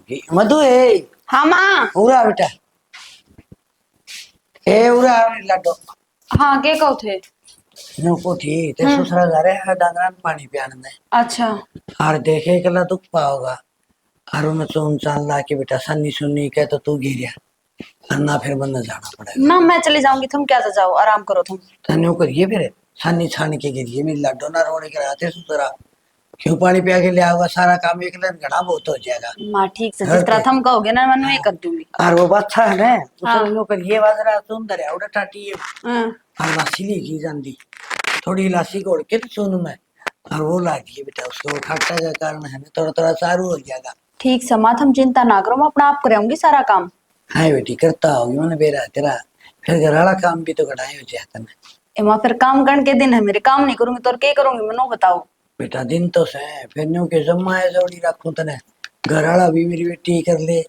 मधु है। हाँ माँ। उरा बेटा ए उरा लाडो हाँ के कहो थे। नो को थी ते ससुरा जा रहे हैं डांगरा में पानी पियाने में। अच्छा और देखे कला दुख पाओगा और उन चोन चाल ला के बेटा सन्नी सुन्नी के तो तू गिरिया अन्ना फिर बंदा जाना पड़ेगा ना मैं चली जाऊंगी, तुम क्या जाओ, आराम करो तुम। तन्ने करिए फिर सन्नी छान के गिरिए मेरी लाडो ना रोने के रहते ससुरा क्यों पानी पिया के ले आओगा सारा काम एक दिन घना बहुत हो जाएगा। माँ ठीक से जिस तरह तुम कहोगे ना मैं वही कर दूंगी। और वो बात है ना हाँ। उसने नो करिए बाजरा सुंदर है उड़ा टाटी है हाँ। और लासी लेके जाती थोड़ी इलाची घोड़ के तो सोनू में और वो ला दिए बेटा उसको खट्टा का कारण है ना थोड़ा थोड़ा सारू हो जाएगा। ठीक से माँ तुम चिंता ना करो, मैं अपना आप कराऊंगी सारा काम। हाँ बेटी करता होगी मैंने बेरा तेरा फिर घर वाला काम भी तो घटाए हो जाता ना। माँ फिर काम करने के दिन है मेरे, काम नहीं करूंगी तो और क्या करूंगी मैं बताओ। बेटा दिन तो से फिर न्यू के जम्मा है जोड़ी रखूं तने घर वाला भी मेरी बेटी कर ले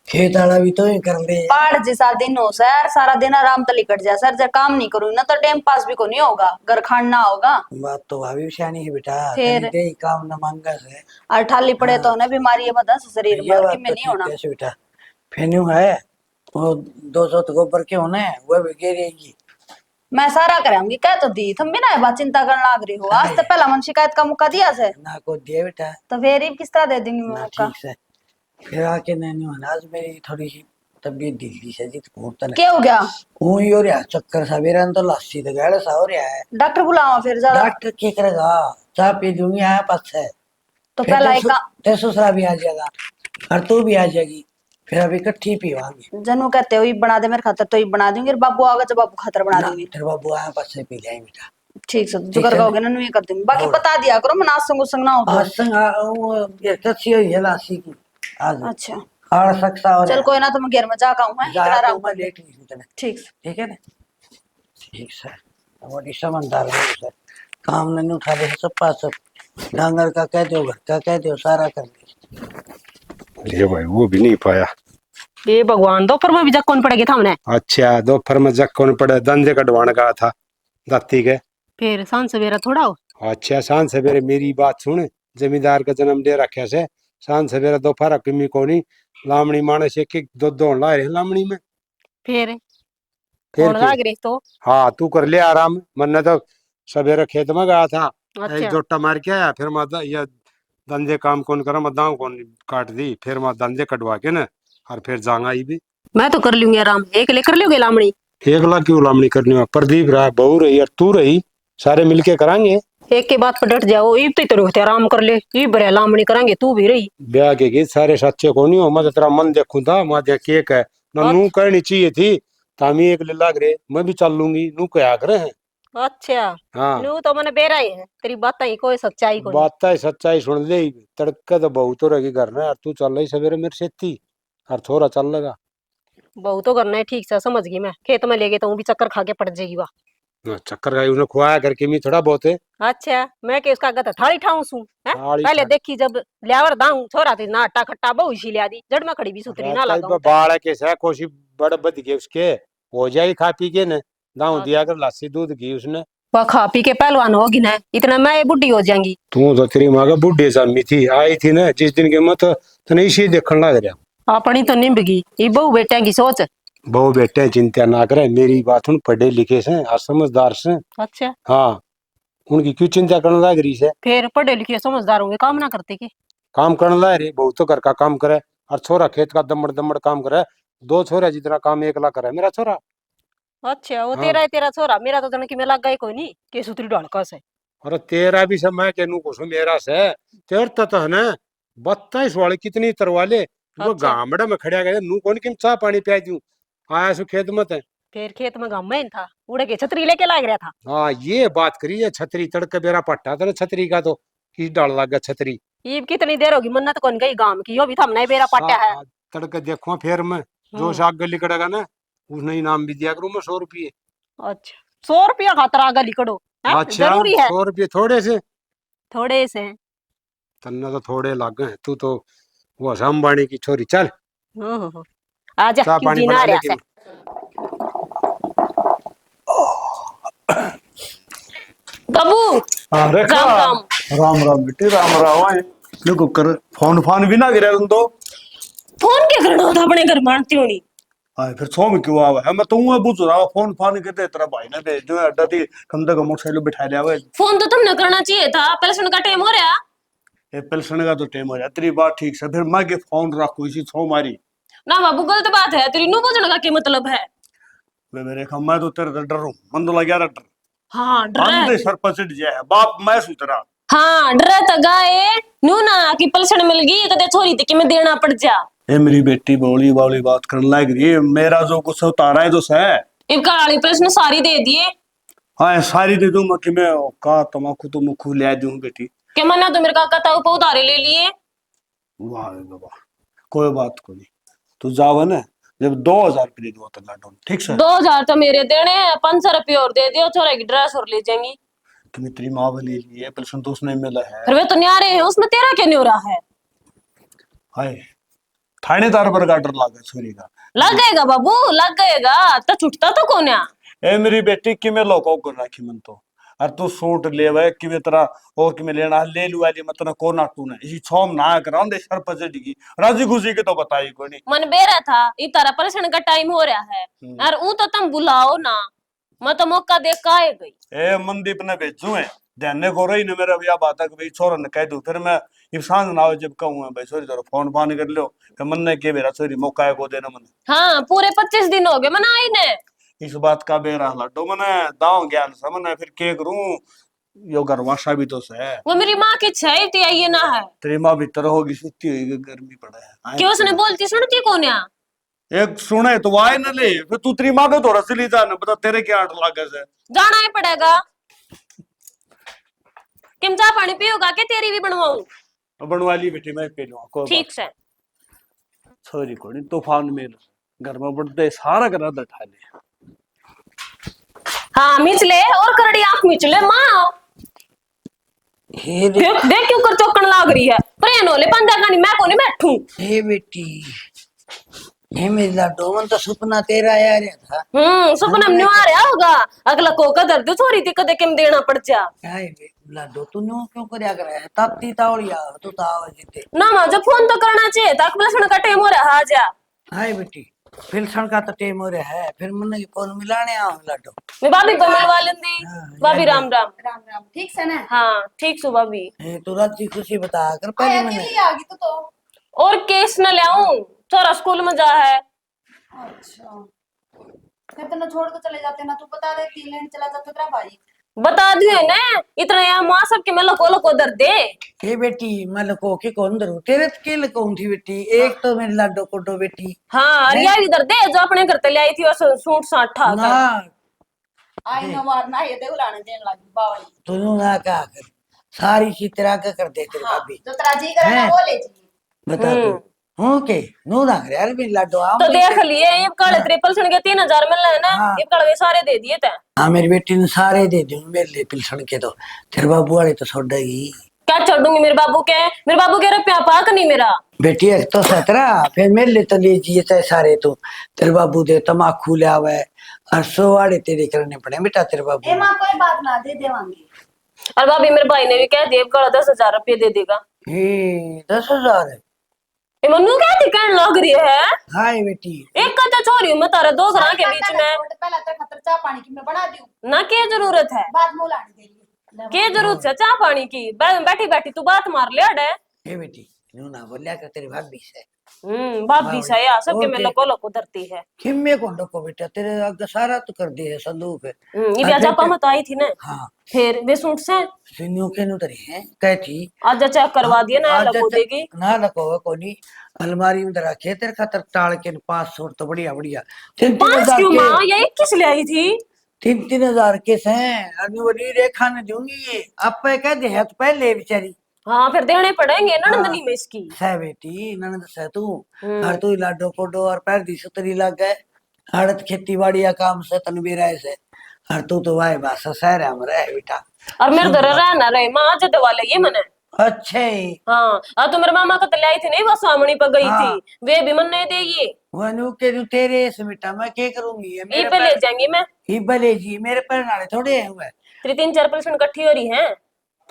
खेत वाला भी तो ही कर ले। पहाड़ जैसा दिन हो सर, सारा दिन आराम तली कट जाए सर, जब काम नहीं करूंगी ना तो टाइम पास भी को नहीं होगा, घर खान ना होगा। बात तो भाभी सियानी है बेटा फिर तनी दे ही काम न मांगा से और ठाली पड़े तो हाँ। ना बीमारी है बता शरीर में, ये और बात कि में तो नहीं ठीक होना। है बेटा फिर न्यू है वो 200 तो गोबर के होने वो भी गिरेगी। मैं सारा कराऊंगी, कह तो दी तुम भी ना ये बात चिंता करने लग रही हो, आज तो पहला मन शिकायत का मौका दिया से ना को दिए बेटा तो फिर ही किस तरह दे दूंगी मैं ना मौका। ठीक से फिर आके नैनी आज मेरी थोड़ी सी तबीयत ढीली से जी घूमता क्या हो गया? हूं ही हो रहा चक्कर सा मेरा तो लासी तो गहरा सा हो रहा है। डॉक्टर बुलावा फिर ज्यादा। डॉक्टर क्या करेगा चाय पी लूंगी आया पास है तो फिर पहला एक ते ससुरा भी आ जाएगा और तू भी आ जाएगी फिर अभी इकट्ठी पीवांगे। जनू कहते हो ये बना दे मेरे खातर तो ये बना दूंगी, और बाबू आगा जब बाबू खातर बना ना दूंगी। तेरे बाबू आया पास से पी जाए बेटा ठीक से ठीक जुगर है कहोगे ना ये कर दूंगी, बाकी और बता दिया करो मैं संग संग ना हो तो। आज संग वो ये कच्ची हुई है लासी की आज अच्छा और सकता और चल कोई ना, तो मैं घर में जा आऊं मैं इतना जा तो आराम मैं कर ले। लेट नहीं तने ठीक से। ठीक है ना ठीक सर बड़ी समझदार है सर काम नहीं उठा दे सब पास सब डांगर का कह दो घर का कह दो सारा कर दे। ये भाई वो भी नहीं पाया। ये भगवान दोपहर में भी जग कौन पड़ेगी था हमने। अच्छा दोपहर में जग कौन पड़े धंधे कटवाने का था दाती के। फिर सांझ सवेरा थोड़ा हो। अच्छा सांझ सवेरे मेरी बात सुन जमींदार का जन्म दे रखे से सांझ सवेरे दोपहर किमी को नहीं लामणी मानस एक एक दो दो ला रहे लामणी में। फिर फिर कौन लाग रही तो। हाँ तू कर ले आराम मन्ने तो सवेरे खेत में गया था एक अच्छा जोटा मार के आया फिर मैं ये धंधे काम कौन करा मैं दाव कौन काट दी फिर मैं धंधे कटवा के ना और फिर जाऊंगा ही भी। मैं तो कर लूंगी आराम, एक ले कर लोगे लामड़ी। एक लाख क्यों लामणी करनी है प्रदीप रहा बहू रही और तू रही सारे मिलके करांगे। एक के बात पर डट जाओ, ईब तो रोते आराम कर ले, ईब बड़े लामड़ी करांगे तू भी रही। ब्याह के गीत सारे सच्चे को नहीं हो मैं तो तेरा मन देखूं था मैं देख केक है ना नू करनी चाहिए थी तामी एक ले लाग रहे मैं भी चल लूंगी नू क्या करे हैं। अच्छा हाँ नू तो मैंने बेरा ही है, तेरी बात ही कोई सच्चाई को नहीं। बात है सच्चाई सुन ले तड़के तो बहुत तो रहेगी घर में और तू चल रही सवेरे मेरे से थी और थोड़ा चल लगा बहुत तो करना है, ठीक से समझ गई मैं, खेत में ले गए तो भी चक्कर खा के पड़ जाएगी वाह। चक्कर खाई उन्हें खुआया करके मी थोड़ा बहुत है। अच्छा मैं के उसका गता थाली ठाऊं सू है थाली पहले ठा- देखी जब ल्यावर दाऊं छोरा थी ना आटा खट्टा बहु इसी लिया दी जड़ में खड़ी भी सुतरी ना लगा बाढ़ के से कोशी बड़ बद गए उसके हो जाएगी खा पी के न दाऊ दिया कर लस्सी दूध घी उसने। वह खा पी के पहलवान होगी ना इतना मैं बुढ़ी हो जाएंगी। तू तो तेरी माँ का बुढ़ी सामी थी आई थी ना जिस दिन के मत तने इसी देखने लग रहा अपनी तो निम्बगी ये बहु बेटा की सोच। बहु बेटे चिंता ना करे मेरी बात उन पढ़े लिखे से और समझदार से। अच्छा हाँ उनकी क्यों चिंता करने लग रही से फिर पढ़े लिखे समझदार होंगे काम ना करते के। काम करने लग रही बहुत तो घर का काम करे और छोरा खेत का दमड़ दमड़ काम करे दो छोरा जितना काम एक ला करे मेरा छोरा। अच्छा वो हाँ। तेरा है तेरा छोरा, मेरा तो जनकी में लग गए कोई नहीं के सुतरी ढालका से। अरे तेरा भी सब मैं कहूँ कुछ मेरा से तेर तो है ना 22 वाले कितनी तरवाले वो अच्छा। गामड़े में खड़ा गया नू कौन किम चाह पानी पिया दूं आया सु खेत मत है। फिर खेत में गाँव में था उड़े के छतरी लेके लाग रहा था। हाँ ये बात करी है छतरी तड़के बेरा पट्टा था ना छतरी का तो किस डाल लग गया छतरी। ये कितनी देर होगी मन्नत कौन गई गांव की, यो भी था हमने बेरा पाटा है। तड़के देखो फिर मैं जो शाक गली कड़ेगा ना उसने इनाम भी दिया करूँ मैं 100 रुपये। अच्छा 100 रुपया खातर आगे लिखड़ो अच्छा जरूरी है 100 रुपये थोड़े से थोड़े से। तन्ना तो थोड़े लाग गए तू तो वो अंबानी की छोरी चल हो आजा चाह क्यों पानी जीना बना रहा लेके। से। बाबू हाँ रे राम राम। राम राम बेटे राम राम आए देखो कर फोन फान भी ना गिरा तुम तो। फोन क्या करना होता अपने घर मानती होनी। हाँ फिर सो में क्यों आवा है मैं तो पूछ रहा हूँ फोन फान के तेरा भाई ने भेज जो अड्डा थी कम से कम मोटरसाइकिल बिठा लिया हुआ फोन तो तुमने करना चाहिए था, पेल्सन का टाइम हो रहा। ये पेल्सन का तो टाइम हो जाए तेरी बात ठीक से फिर मैं के फोन रखू इसी सो मारी ना बाबू गलत बात है, तेरी नु पूछने का क्या मतलब है। वे मेरे खा मैं तो तेरे से डर हूँ मन तो लग डर हाँ डर हम है। दे सर पर चढ़ जाए है बाप मैं सुतरा हाँ डर तो गाए नू ना कि पेल्सन मिल गई कदे छोरी थी कि मैं देना पड़ जा। ये मेरी बेटी बोली बावली बात करने लग रही है मेरा जो कुछ उतारा है तो सह इनका वाली पेल्सन सारी दे दिए हाँ सारी दे दूं मैं कि मैं का तमाकू तो मुखू ले दूं बेटी के मना तो मेरे काका ताऊ पे उधारे ले लिए। वाह बाबा कोई बात को नहीं तू जावा ना जब 2000 रुपये दो तो लाडो ठीक से 2000 तो मेरे देने हैं, 500 रुपये और दे दियो, छोरे की ड्रेस और ले जाएंगी। कि मैं तेरी माँ ले लिए पर संतोष नहीं मिला है फिर वे तो न्यारे हैं, उसमें तेरा क्या न्योरा है। हाय थानेदार पर का डर लागे छोरी का लग गएगा बाबू लग गएगा, तो छुटता तो कौन है। ए मेरी बेटी कि मैं लोगों को राखी मन तो अरे तू सूट ले वे कि मैं तेरा और कि मैं लेना ले लू वाली मतलब को ना तू ना इसी छोम ना करा दे सर पर चढ़ी राजी खुशी के तो बताई कोई नहीं मन बेरा था ये तारा परेशान का टाइम हो रहा है यार, ऊ तो तुम बुलाओ ना, मैं तो मौका देख का आए गई। ए मनदीप ने भेजू है ध्यान को रही ने मेरा भैया बात है कि भाई छोरा ने कह दू फिर मैं इंसान ना हो जब कहूँ भाई सॉरी तेरा फोन फान कर लो फिर मन ने के मेरा सॉरी मौका है को देना मन हाँ पूरे 25 दिन हो गए मना आई ने। इस बात का बेरा लड्डो मने दाव ज्ञान समझ फिर के करूं यो घरवासा भी तो है वो मेरी माँ की छह थी ये ना है तेरी माँ भीतर होगी सुती हुई गर्मी पड़ा है कि उसने बोलती सुनती कौन है। एक सुने तो वाय न ले फिर तू तेरी माँ को थोड़ा सी ली जाना बता तेरे क्या आठ लागे से जाना ही पड़ेगा। किम चाह पानी पियोगा के तेरी भी बनवाऊं। बनवा ली बेटी मैं पी लूंगा कोई ठीक से छोरी को नहीं तूफान में घर में बढ़ते सारा घर उठा ले हाँ मिच ले और करड़ी आंख मिच ले माँ। हे देख देख क्यों कर चौकन लाग रही है, प्रेन होले पंजा गानी मैं को नहीं बैठूं। हे बेटी हे मेरी लाडो मन तो सपना तेरा आ रहा था सपना में आ रहा होगा अगला को कदर दो छोरी थी कदे किम देना पड़ जा। हाय लाडो तू न्यू क्यों करया कर है ताती तावड़िया तू ताव जीते ना माँ जब फोन तो करना चाहिए था प्लस का टाइम हो रहा है जा। हाय बेटी फिर का तो टाइम हो रहा है फिर मन की फोन मिलाने आओ लाडो मैं भाभी को मिलवा लेंदी। भाभी राम राम। राम राम ठीक से ना। हाँ ठीक सु भाभी। हे तू राजी खुशी बता कर पहले आया मैंने अकेली आ गई तो और केस न ले आऊं थोड़ा स्कूल में जा है। अच्छा फिर तो ना छोड़ के चले जाते ना, तू बता देती लेने चला जाता तेरा भाई। बता दिए ना इतना यहाँ माँ सब के मैं लको दर दे। हे बेटी मैं लको के कौन दरू तेरे के लकौन थी बेटी एक तो मेरी लाडो कोडो बेटी हाँ रिया इधर दे जो अपने घर ते ले आई थी और सूट साठ ठा ना आई न मारना ये दे उलाने देने लगी बावली। तू ना क्या कर सारी चीज तेरा का कर दे तेरे हाँ, भाभी जो तेरा जी करे ना हैं? वो ले जी। बता तू हूं के नो ना करे यार मेरी लाडो आओ तो देख लिए ये काले ट्रिपल सुन के 3000 मिल रहे हैं ना हाँ। ये कड़वे सारे दे दिए थे। हाँ मेरी बेटी ने सारे दे दूं मेरे लिए पिलसन के तो तेरे बाबू वाले तो छोड़ेगी क्या छोड़ूंगी मेरे बाबू के रुपया पाक नहीं मेरा। बेटी एक तो सतरा फिर मेरे लिए तो लीजिए चाहे सारे तू तेरे बाबू दे तमाकू ले आवे और 100 वाड़े तेरे करने पड़े बेटा तेरे बाबू ए मां कोई बात ना दे देवांगी। और भाभी मेरे भाई ने भी कह दिया कल 10,000 रुपये दे देगा। हे 10,000 ये मन्नू क्या थी कहने लग रही है। हाय बेटी एक का तो छोरी हूँ मैं तारा दो घरा के बीच में पहला तेरे खातर चाय पानी की मैं बना दूं, ना क्या जरूरत है बाद में उलाने देंगे। क्या जरूरत है चाह पानी की बैठी बैठी तू बात मार ले अड़े। हे बेटी नो ना बोलिया कर तेरी भाभी से भाभी सही आ सबके में ओके। लको धरती है। किम्मे को डको बेटा तेरे आगे सारा तो कर दिए संदूक है ये भी आज आपा मत आई थी ना हाँ फिर वे सूट से सुनियो के नु तरी है कहती आज चेक करवा दिए ना लको देगी। ना लको कोनी अलमारी में रखे तेरे खातर टाल के 5 सूट तो बढ़िया बढ़िया 5 क्यों माँ ये 21 ले आई थी 3,000 के हैं अनुवरी रेखा ने दूंगी ये आप पे कह दे तो पहले बेचारी हाँ फिर देने पड़ेंगे ननदनी में इसकी। सह बेटी ननद सह तू हर तू लाडो कोडो और पैर दी सुतरी लग गए हड़त खेती बाड़ी या काम से तनबीरा से हर तू तो वाए बासा शहर है हमारा है बेटा और मेरे घर रहना रहे माँ जद वाले ये मने अच्छे हाँ तो मेरे मामा को तो लाई थी नहीं वो सामनी पर गई हाँ। थी वे भी मन नहीं देगी वनु के नु तेरे से बेटा मैं क्या करूंगी ये ये मेरे पे ले जाएंगी मैं ही भले जी मेरे पैर नाले थोड़े हैं हुए तेरी 3-4% इकट्ठी हो रही है।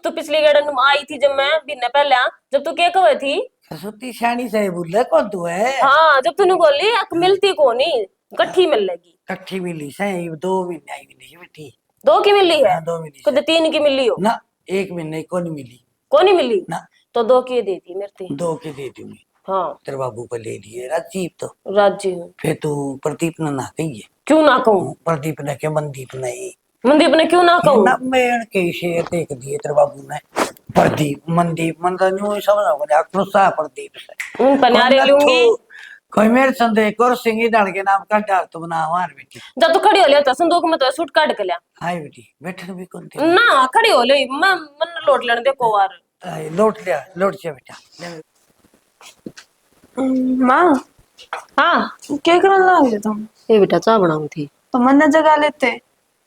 तू पिछली गार्डन में आई थी जब मैं बिना पहले जब तू क्या कहे थी सरस्वती शानी से बोल कौन तू है? हाँ जब तूने बोली अक मिलती को नहीं कट्ठी मिल लेगी। कट्ठी मिली से 2 महीने आई मिली है बेटी। 2 की मिली है? हाँ 2 मिली कद से। 3 की मिली हो? ना 1 महीने को नहीं मिली को नहीं मिली ना। तो 2 की दे दी मेरे ते। 2 की दे दी मैं। हाँ तेरे बाबू को ले लिए राजीव तो। राजी हूँ। फिर तू प्रदीप ने ना कही है। क्यों ना कहूँ? प्रदीप ने के मनदीप नहीं मनदीप ने क्यों ना कहूँ? ना मैं के शेर देख दिए तेरे बाबू ने। प्रदीप मनदीप मन तो न्यू समझ आ गुस्सा प्रदीप से। उन पन्यारे लूंगी। कोई मेरे संदेह कर सिंगी डाल के नाम का डाल तो बना मार बेटी। जब तू खड़ी हो लिया तो संदूक में तो सूट काट के लिया हाय बेटी बैठन भी कौन थे ना खड़ी हो ले मैं मन लोट लेने दे को वार। हाय, लौट लिया लौट जा बेटा ले। माँ हाँ क्या करने लगे तुम? ये बेटा चाह बनाऊं थी। तो मन न जगा लेते।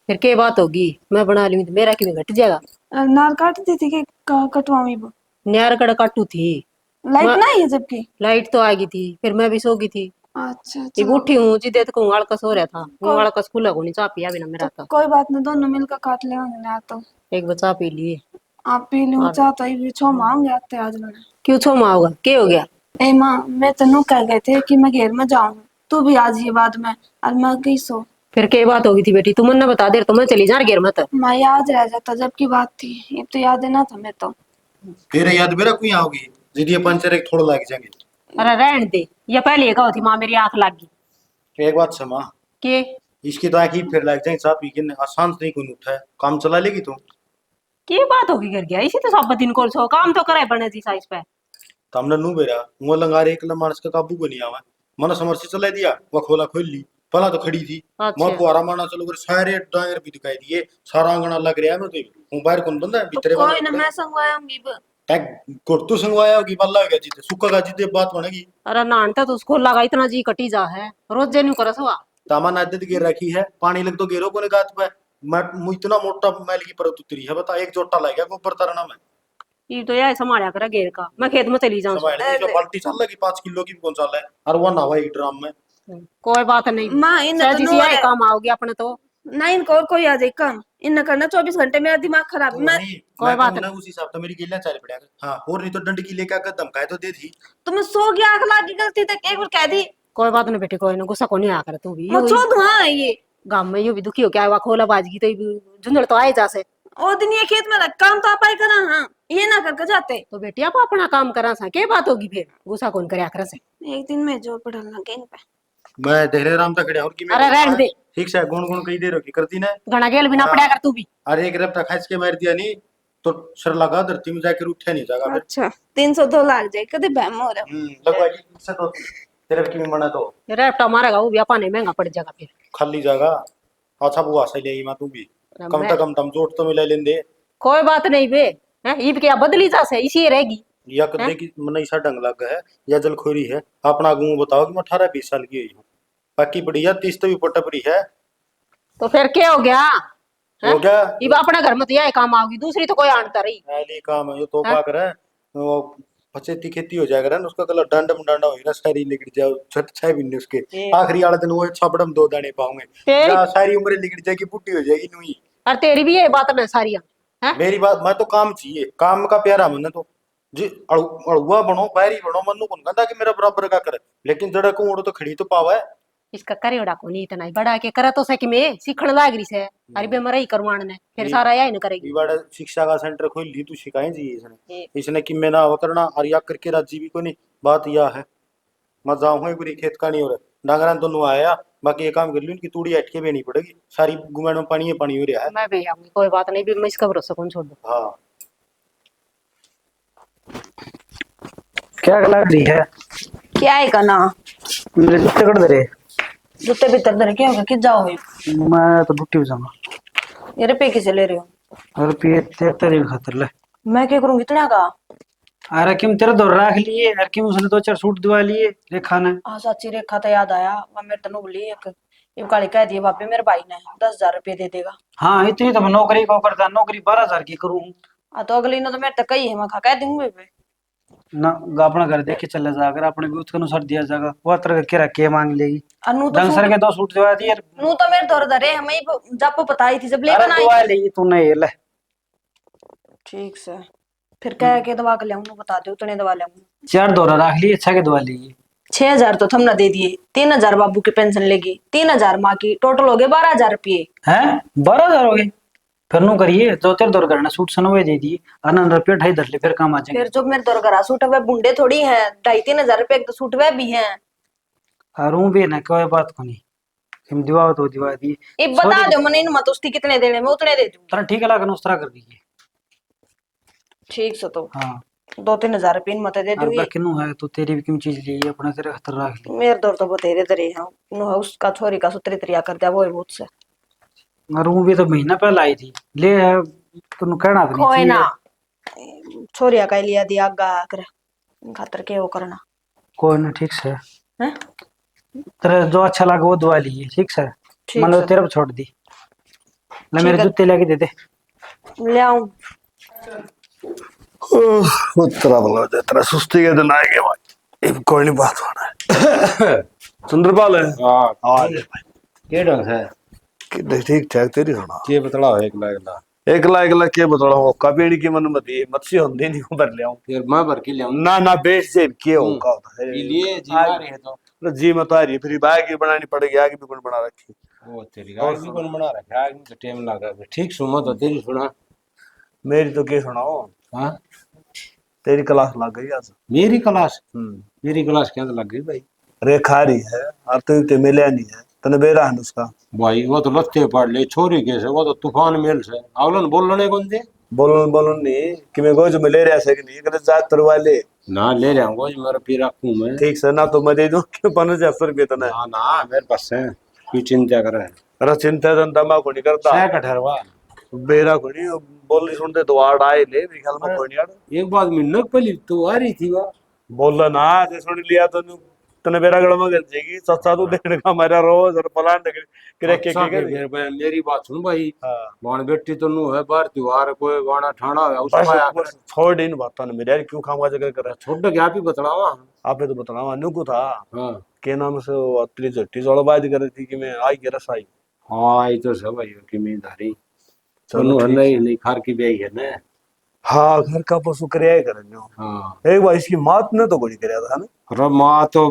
फिर क्या बात होगी, मैं बना लूंगी तो मेरा क्यों घट जाएगा? नार काट दी थी कि कटवावी वो? न्यार कड़ काटू थी। लाइट नहीं है जबकि। लाइट तो आ गई थी, फिर मैं भी सो गई थी। अच्छा ये अच्छा उठी हूँ जिदे तक आलकस हो रहा था। वो आलकस खुला को नहीं, चाह पिया बिना मेरा था। कोई बात नहीं, दोनों मिलकर काट ले ना। तो एक बचा पी लिए। आप पी लो चाह तो ये छो मांगे आते आज मैंने। क्यों छोमा होगा, क्या हो गया? ए माँ मैं तेनू कह गए थे कि मैं घेर में जाऊंगा, तू भी आज ये बाद में और मैं गई सो। फिर क्या बात होगी थी बेटी, तू मन बता दे तो मैं चली जा घेर मत। माँ याद रह जाता जब की बात थी, ये तो याद है ना था मैं तो। तेरे याद मेरा कोई आओगी जिदी पंचर एक थोड़ा लग जाएंगे। अरे रहन दे, ये पहले कहो थी माँ मेरी आंख लाग गई। एक बात समा के इसकी तो आंख ही फिर लग जाएंगे साहब लेकिन आसान से नहीं कोई उठा है काम चला लेगी तू। के बात होगी कर गया इसी तो सब दिन को सो काम तो करे बने जी साइज पे। तो हमने नू बेरा वो लंगार एक मानस का काबू को नहीं आवा मन समर से चला दिया वो खोला खोल ली पला तो खड़ी थी। अच्छा। मैं फुहारा मारना चलो कर सारे डांगर भी दिखाई दिए सारा आंगना लग रहा है मैं तो हूं बाहर कौन बंदा है भीतर तो कोई ना मैं संगवाऊंगी। टैग कुर्तू संगवाया होगी बल्ला हो गया जीते सुक्का का जीते बात बनेगी। अरे नानता तो उसको लगा इतना जी कटी जा है रोज जेन्यू करस हुआ। तामा आदत गिर रखी है पानी लग तो गिरो को गात पे मैं इतना मोटा मैल की परत उतरी है बता एक जोटा लग गया ऊपर तरना में। ये तो यार संभाला करा घेर का, मैं खेत में चली जाऊं। संभाल ली जो बाल्टी चल लगी 5 किलो की भी कौन चल है और वो नहावा एक ड्राम में। कोई बात नहीं माँ इन सहजी सी आई काम आओगी अपने तो। नहीं इनको और कोई आ जाए काम इन करना 24 घंटे मेरा दिमाग खराब। मैं कोई बात नहीं उसी हिसाब तो मेरी गिल्ला चल पड़ा हाँ और नहीं तो डंडी की लेके आकर धमकाए तो दे थी। तुम्हें सो गया आग लागी गलती तक एक बार कह दी। कोई बात नहीं बेटी, कोई ना गुस्सा को नहीं आकर तू भी। मैं चो धुआं है ये गांव में यूं भी दुखी हो क्या हुआ, खोला बाजगी तो झुंझड़ तो आए जा से। ओ दिन ये खेत में लग काम तो आप ही करा। हाँ ये ना करके जाते तो बेटी आप अपना काम करा सा, क्या बात होगी फिर गुस्सा कौन करे आकर से। एक दिन में जोर पड़न लगे इन पे। मैं देहरे राम तक खड़े और की अरे रहने दे, ठीक से गुण गुण कई देर की करती ना घना गेल भी ना हाँ। पड़ा कर तू भी। अरे एक रफ्ता खाच के मार दिया नहीं तो सर लगा धरती में जाकर उठा नहीं जाएगा फिर। अच्छा 302 लाग जाए कदे बहम हो रहा। लगवा जी से तो तेरे की मना तो रेफ्टा मारेगा वो भी अपने महंगा पड़ जाएगा फिर। खाली जाएगा अच्छा बुआ से ले मैं तू भी कम से कम तम जोट तो मिला लेंदे। कोई बात नहीं बे, हैं ये भी क्या बदली जा से इसी रहेगी। या कदे की मन ऐसा ढंग लग है या जलखोरी है अपना गुण बताओ कि मैं 18-20 साल की हुई हूँ बाकी बढ़िया 30 तो भी पटपरी है। तो फिर क्या हो गया, हो गया ये अपना घर में तो यही काम आओगी, दूसरी तो कोई आनता रही। पहले काम है जो तो पा करे वो पचेती खेती हो जाएगा ना उसका कलर डंड मुंडा होगा सारी लिगड़ जाओ छठ 6 महीने उसके आखिरी वाले दिन वो छापड़म 2 दाने पाऊंगे तेरी- या सारी उम्र लिगड़ जाएगी बुढ़ी हो जाएगी नुई। और तेरी भी यही बात है सारिया हैं। मेरी बात मैं तो काम चाहिए काम का प्यारा मन तो जी अड़ुआ बनो पैरी बनो मनु कौन कहता कि मेरा बराबर का करे लेकिन जड़ा को उड़ तो खड़ी तो पावा है। इसका करेड़ा को नहीं इतना ही बड़ा के करा तो सके में सीखण लाग रही से अरे बे मरई करवाण ने फिर सारा यही न करेगी। ये बड़ा शिक्षा का सेंटर खोल ली तू शिकाएं जी इसने कि मैं ना वो करना और या करके राजी भी को नहीं बात यह है मैं जाऊँ है पूरी खेत का नहीं हो रहा डांगरा दोनों आया बाकी ये काम कर लूं कि तूड़ी हट के भी नहीं पड़ेगी सारी गुमैन में पानी हो रहा है। मैं भी आऊंगी कोई बात नहीं, भी मैं इसका भरोसा कौन छोड़ दूं। हाँ क्या लग रही है क्या है का ना मेरे जूते कट दे रहे जूते भीतर धरे क्या होगा कि जाओगे? मैं तो बुट्टी जाऊंगा ये रुपये किसे ले रहे हो? और रुपये तेरे खातर ले मैं क्या करूंगी इतना का? अरे क्यों तेरे दो रख लिए यार क्यों उसने 2-4 सूट दिवा लिए रेखा ने। हाँ सच्ची रेखा तो याद आया वह मेरे तनु बोली एक ये काली कह दिए बापे मेरे भाई ने 10,000 रुपये दे देगा। हाँ इतनी तो मैं नौकरी को करता नौकरी 12,000 की करूँ हाँ तो अगली ने तो मेरे तक कही है मैं खा कह दूंगी बे ना अपना घर देख के चले जा अगर अपने भी उसके अनुसार दिया जाएगा वो तरह के रखे मांग लेगी। अनु तो ढंग सर के 2 सूट दिवा दिए नू तो मेरे दौर धरे हमें जब बताई थी जब ले अरे बनाई दुआ ले तू नहीं ले ठीक से फिर कह के दवा के लाऊं बता दो उतने दवा लाऊं। 4 दौरा रख ली, अच्छा के दवा ली। 6,000 तो तुमने दे दिए, 3,000 बाबू की पेंशन लेगी, 3,000 माँ की, टोटल हो गए 12,000 रुपये। हैं 12,000 हो गए? फिर नो करिए, जो तेरे दौर करना सूट सनवे दे दिए, आनंद रुपये 2.5 धर ले, फिर काम आ जाएंगे। फिर जो मेरे दौर करा सूट वे बुंडे थोड़ी है, 2,500-3,000 रुपये तो सूट वे भी है। और ऊं भी ना कोई बात को नहीं, हम दिवा तो दिवा दिए। ये बता दो मैंने इन मत उसकी कितने देने, मैं उतने दे दूं। तरह ठीक है, लागन उस तरह कर दीजिए। ठीक से तो हाँ 2-3,000 रुपये इन मत दे और दूंगी। बाकी नु है तो तेरी भी क्यों चीज ली है, अपना तेरे खतर रख ली। मेरे दौर तो बतेरे तेरे हैं, नो है उसका छोरी का सूत्री त्रिया कर दिया वो ही बहुत से। और ऊं भी तो महीना पहले आई थी, ले तुम कहना तो कोई नहीं ना, चाहिए। छोरिया का लिया दिया आगा कर खातर के वो करना कोई ना, ठीक से है। तेरे जो अच्छा लगे वो दवा लीजिए, ठीक से। ठीक मान लो से। तेरे पे छोड़ दी, ले ठीक मेरे है। जूते लेके दे दे। ले आऊं। उतरा बोला तेरा सुस्ती के दिन आएंगे भाई, ये कोई नहीं बात होना है। चंद्रपाल है हाँ के ढंग से कि ठीक ठाक तेरी सुना। के बतलाओ एकला एकला के बतड़ा हो कबीड़ी की मन मती मच्छी होंदी नहीं भर ले आऊं फिर मैं भर के ले आऊं ना ना बेच से के होगा लिए जी आ रही है तो जी मत आ रही फिर बैग की बनानी पड़ेगी, आगे भी कौन बना रखी। वो तेरी गाड़ी भी कौन बना रखा है, आगे तो टाइम लग रहा है। ठीक सुनो तो तेरी सुना। मेरी तो के सुनाओ, हाँ तेरी क्लास लग गई आज। मेरी क्लास क्या लग गई भाई? रेखा रही है और तू ते मिले नहीं है, तने बेरा है उसका भाई वो तो लत्ते पड़ ले छोरी कैसे, वो तो तूफान मेल से आवलन बोलने कौन दे बोलन बोलन नहीं कि मैं गोज में ले रहा है कि नहीं करे जात तरवा ले ना ले रहा हूँ मेरा पी रखूं मैं। ठीक से ना तो मैं दे दूं कि 50 रुपये तना ना ना मेरे पास है, कोई चिंता कर रहा है। अरे चिंता तो दमा को नहीं करता सह कठरवा बेरा को नहीं बोली सुनते तो वार्ड आए ले मेरे ख्याल में कोई नहीं आड़ा एक बात मिन्नक पली तो आ रही थी वह बोला ना जे सुन लिया तो तने बेरा गड़ में गल जाएगी सस्ता तो देने का मेरा रोज और प्लान करे अच्छा के मेरी बात सुन भाई, हां बाण बेटी तो नु है बार त्योहार कोई गाना ठाणा है उसका आया कर। छोड़ इन बात ने मेरे यार क्यों खामगा जगह कर छोड़ के आप ही बतलावा। आपे तो बताना अनु को था हाँ के नाम से वो अतली झट्टी जोड़बाज कर रही थी कि मैं आई के रसाई। हाँ ये तो सब भाई की मेदारी चलो चलो ठीक नहीं नहीं खार की बेई है ना। हाँ घर का पशु करे करनो। हाँ एक बार इसकी मात ने तो गोली करया था ना। अरे माँ तो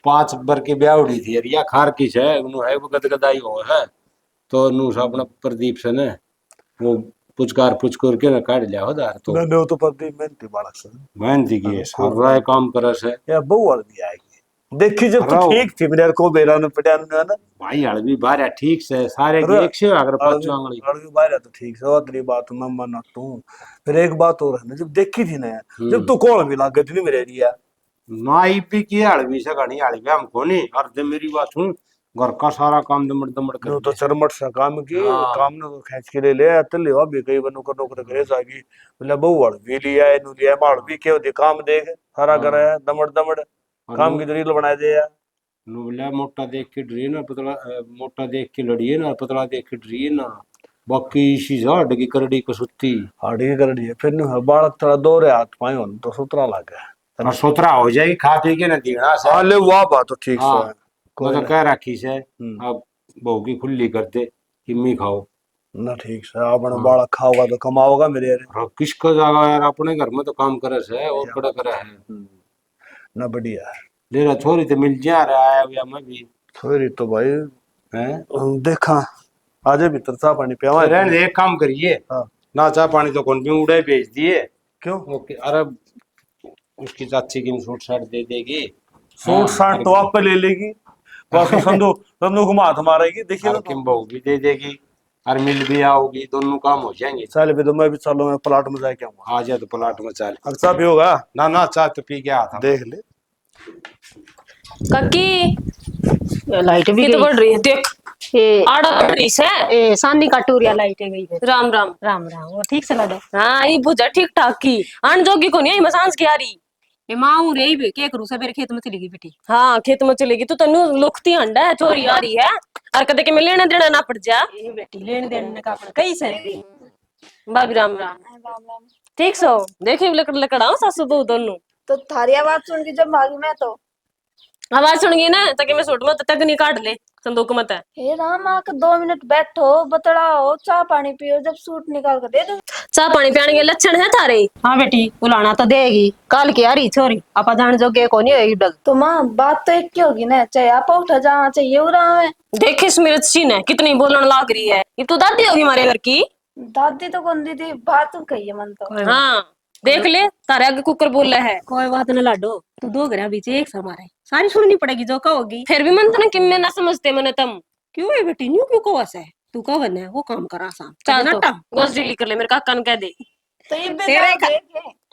5 बर की ब्यावड़ी थी यार, या खार की है उन्हों है वो गदगदाई हो है तो नु अपना प्रदीप से ने वो पुचकार पुचकर के ना काट लिया हो दार तो ने तो पति मेहनती बालक से मेहनती की सारा काम करे से या बहु वाल भी आएगी देखी जब तो राव। ठीक थी मेरे को बेरा ने पटिया ने ना भाई हड़बी बारे ठीक से सारे की अरे, 100 अगर 5 आंगली अड़वी बाहर तो ठीक है और तेरी बात मैं माना तू फिर एक बात और है ना जब देखी थी ना जब तू कौन भी लागे थी नहीं मेरे एरिया नाई भी की हड़बी से घनी हड़बी हम कोनी और जब मेरी बात सुन घर का सारा काम दमड़ दमड़ कर तो चरमट सा काम की हाँ। काम ने तो खींच के ले तो ले भी कई बनो कर नौकर करे जागी बोले बहु वड़ भी लिया है नु लिया माड़ भी के काम देख सारा करे दमड़ दमड़ काम की दलील बना दे यार नुबला मोटा देख के डरिए ना पतला मोटा देख के लड़िए ना पतला देख के डरिए ना बाकी इसी झाड़ की करड़ी को सुत्ती हाड़ी कर दी फिर नु बालक थोड़ा दौरे हाथ पाए हो तो सुतरा लागे और सोतरा हो जाएगी खा पी के ना दीना से। हां ले वाह बात तो ठीक हाँ, है मैं तो कह रखी से अब बहू की खुली कर दे किम्मी खाओ ना ठीक है अपना बालक खाओगा तो कमाओगा मेरे यार और किसका जागा यार अपने घर में तो काम करे से और बड़ा करे है ना बढ़िया लेरा छोरी तो मिल जा रहा है या मैं भी छोरी तो भाई हैं देखा आजे भीतर चाह पानी पियावा रहने दे, एक काम करिए हाँ। ना चाह पानी तो कौन भी उड़े भेज दिए क्यों ओके अरे उसकी चाची की सूट साट दे देगी सूट साट तो आप पे ले लेगी बस संदू संदू को माथ मारेगी देखिए और ना किम बहू भी दे देगी और मिल भी आओगी, दोनों काम हो जाएंगे। चल भी तो मैं भी चलो मैं प्लाट में जाके आऊंगा आ जा तो प्लाट में चल अच्छा भी होगा ना ना चाय तो पी के आता देख ले कक्की लाइट भी कित गई बढ़ रही है देख ए आड़ा रही से ए सानी का टूरिया लाइट गई है। राम राम राम राम वो ठीक से लड़ो हाँ ये बुझा ठीक ठाक की अन जोगी को नहीं मसांस की आ रही। ए माऊ रे बे के करू सबेरे खेत में चली गई बेटी हाँ खेत में चलेगी तू तनु लुकती अंडा है चोरी आ रही है और कदे के मैं लेना देना ना पड़ जा। ए बेटी लेने देने का अपन कई से भाभी राम राम ठीक सो देखिए लकड़ लकड़ाओ सासू बहू दोनों तो थारी आवाज सुन के जब भागी मैं तो आवाज सुन गई ना ताकि मैं सूट में तक नहीं काट ले संदूक मत है। हे राम आके 2 मिनट बैठो बतड़ाओ चाय पानी पियो जब सूट निकाल कर दे दो। चाह पानी पियाने के लक्षण है थारे। हाँ बेटी बुलाना तो देगी, कल की आ रही छोरी आपा जान जोगे को नहीं होगी डग। तो माँ बात तो एक की होगी ना, चाहे आप उठा जाना चाहिए हो रहा है। देखे स्मिरत सिंह है कितनी बोलने लाग रही है, ये तो दादी होगी हमारे घर की। दादी तो कौन दी थी, बात तो कही है मन तो। हाँ देख ले तारे आगे कुकर बोल रहा है। कोई बात न लाडो, तू दो घर बीच एक समारे सारी सुननी पड़ेगी जो कहोगी। फिर भी मन तो ना कि मैं ना समझते मने तुम। क्यों है बेटी, न्यू क्यों को है, तू कह है वो काम करा सा चल तो गोश्त डिली कर ले, मेरे काका ने कह दे। तो ये तेरे बेटा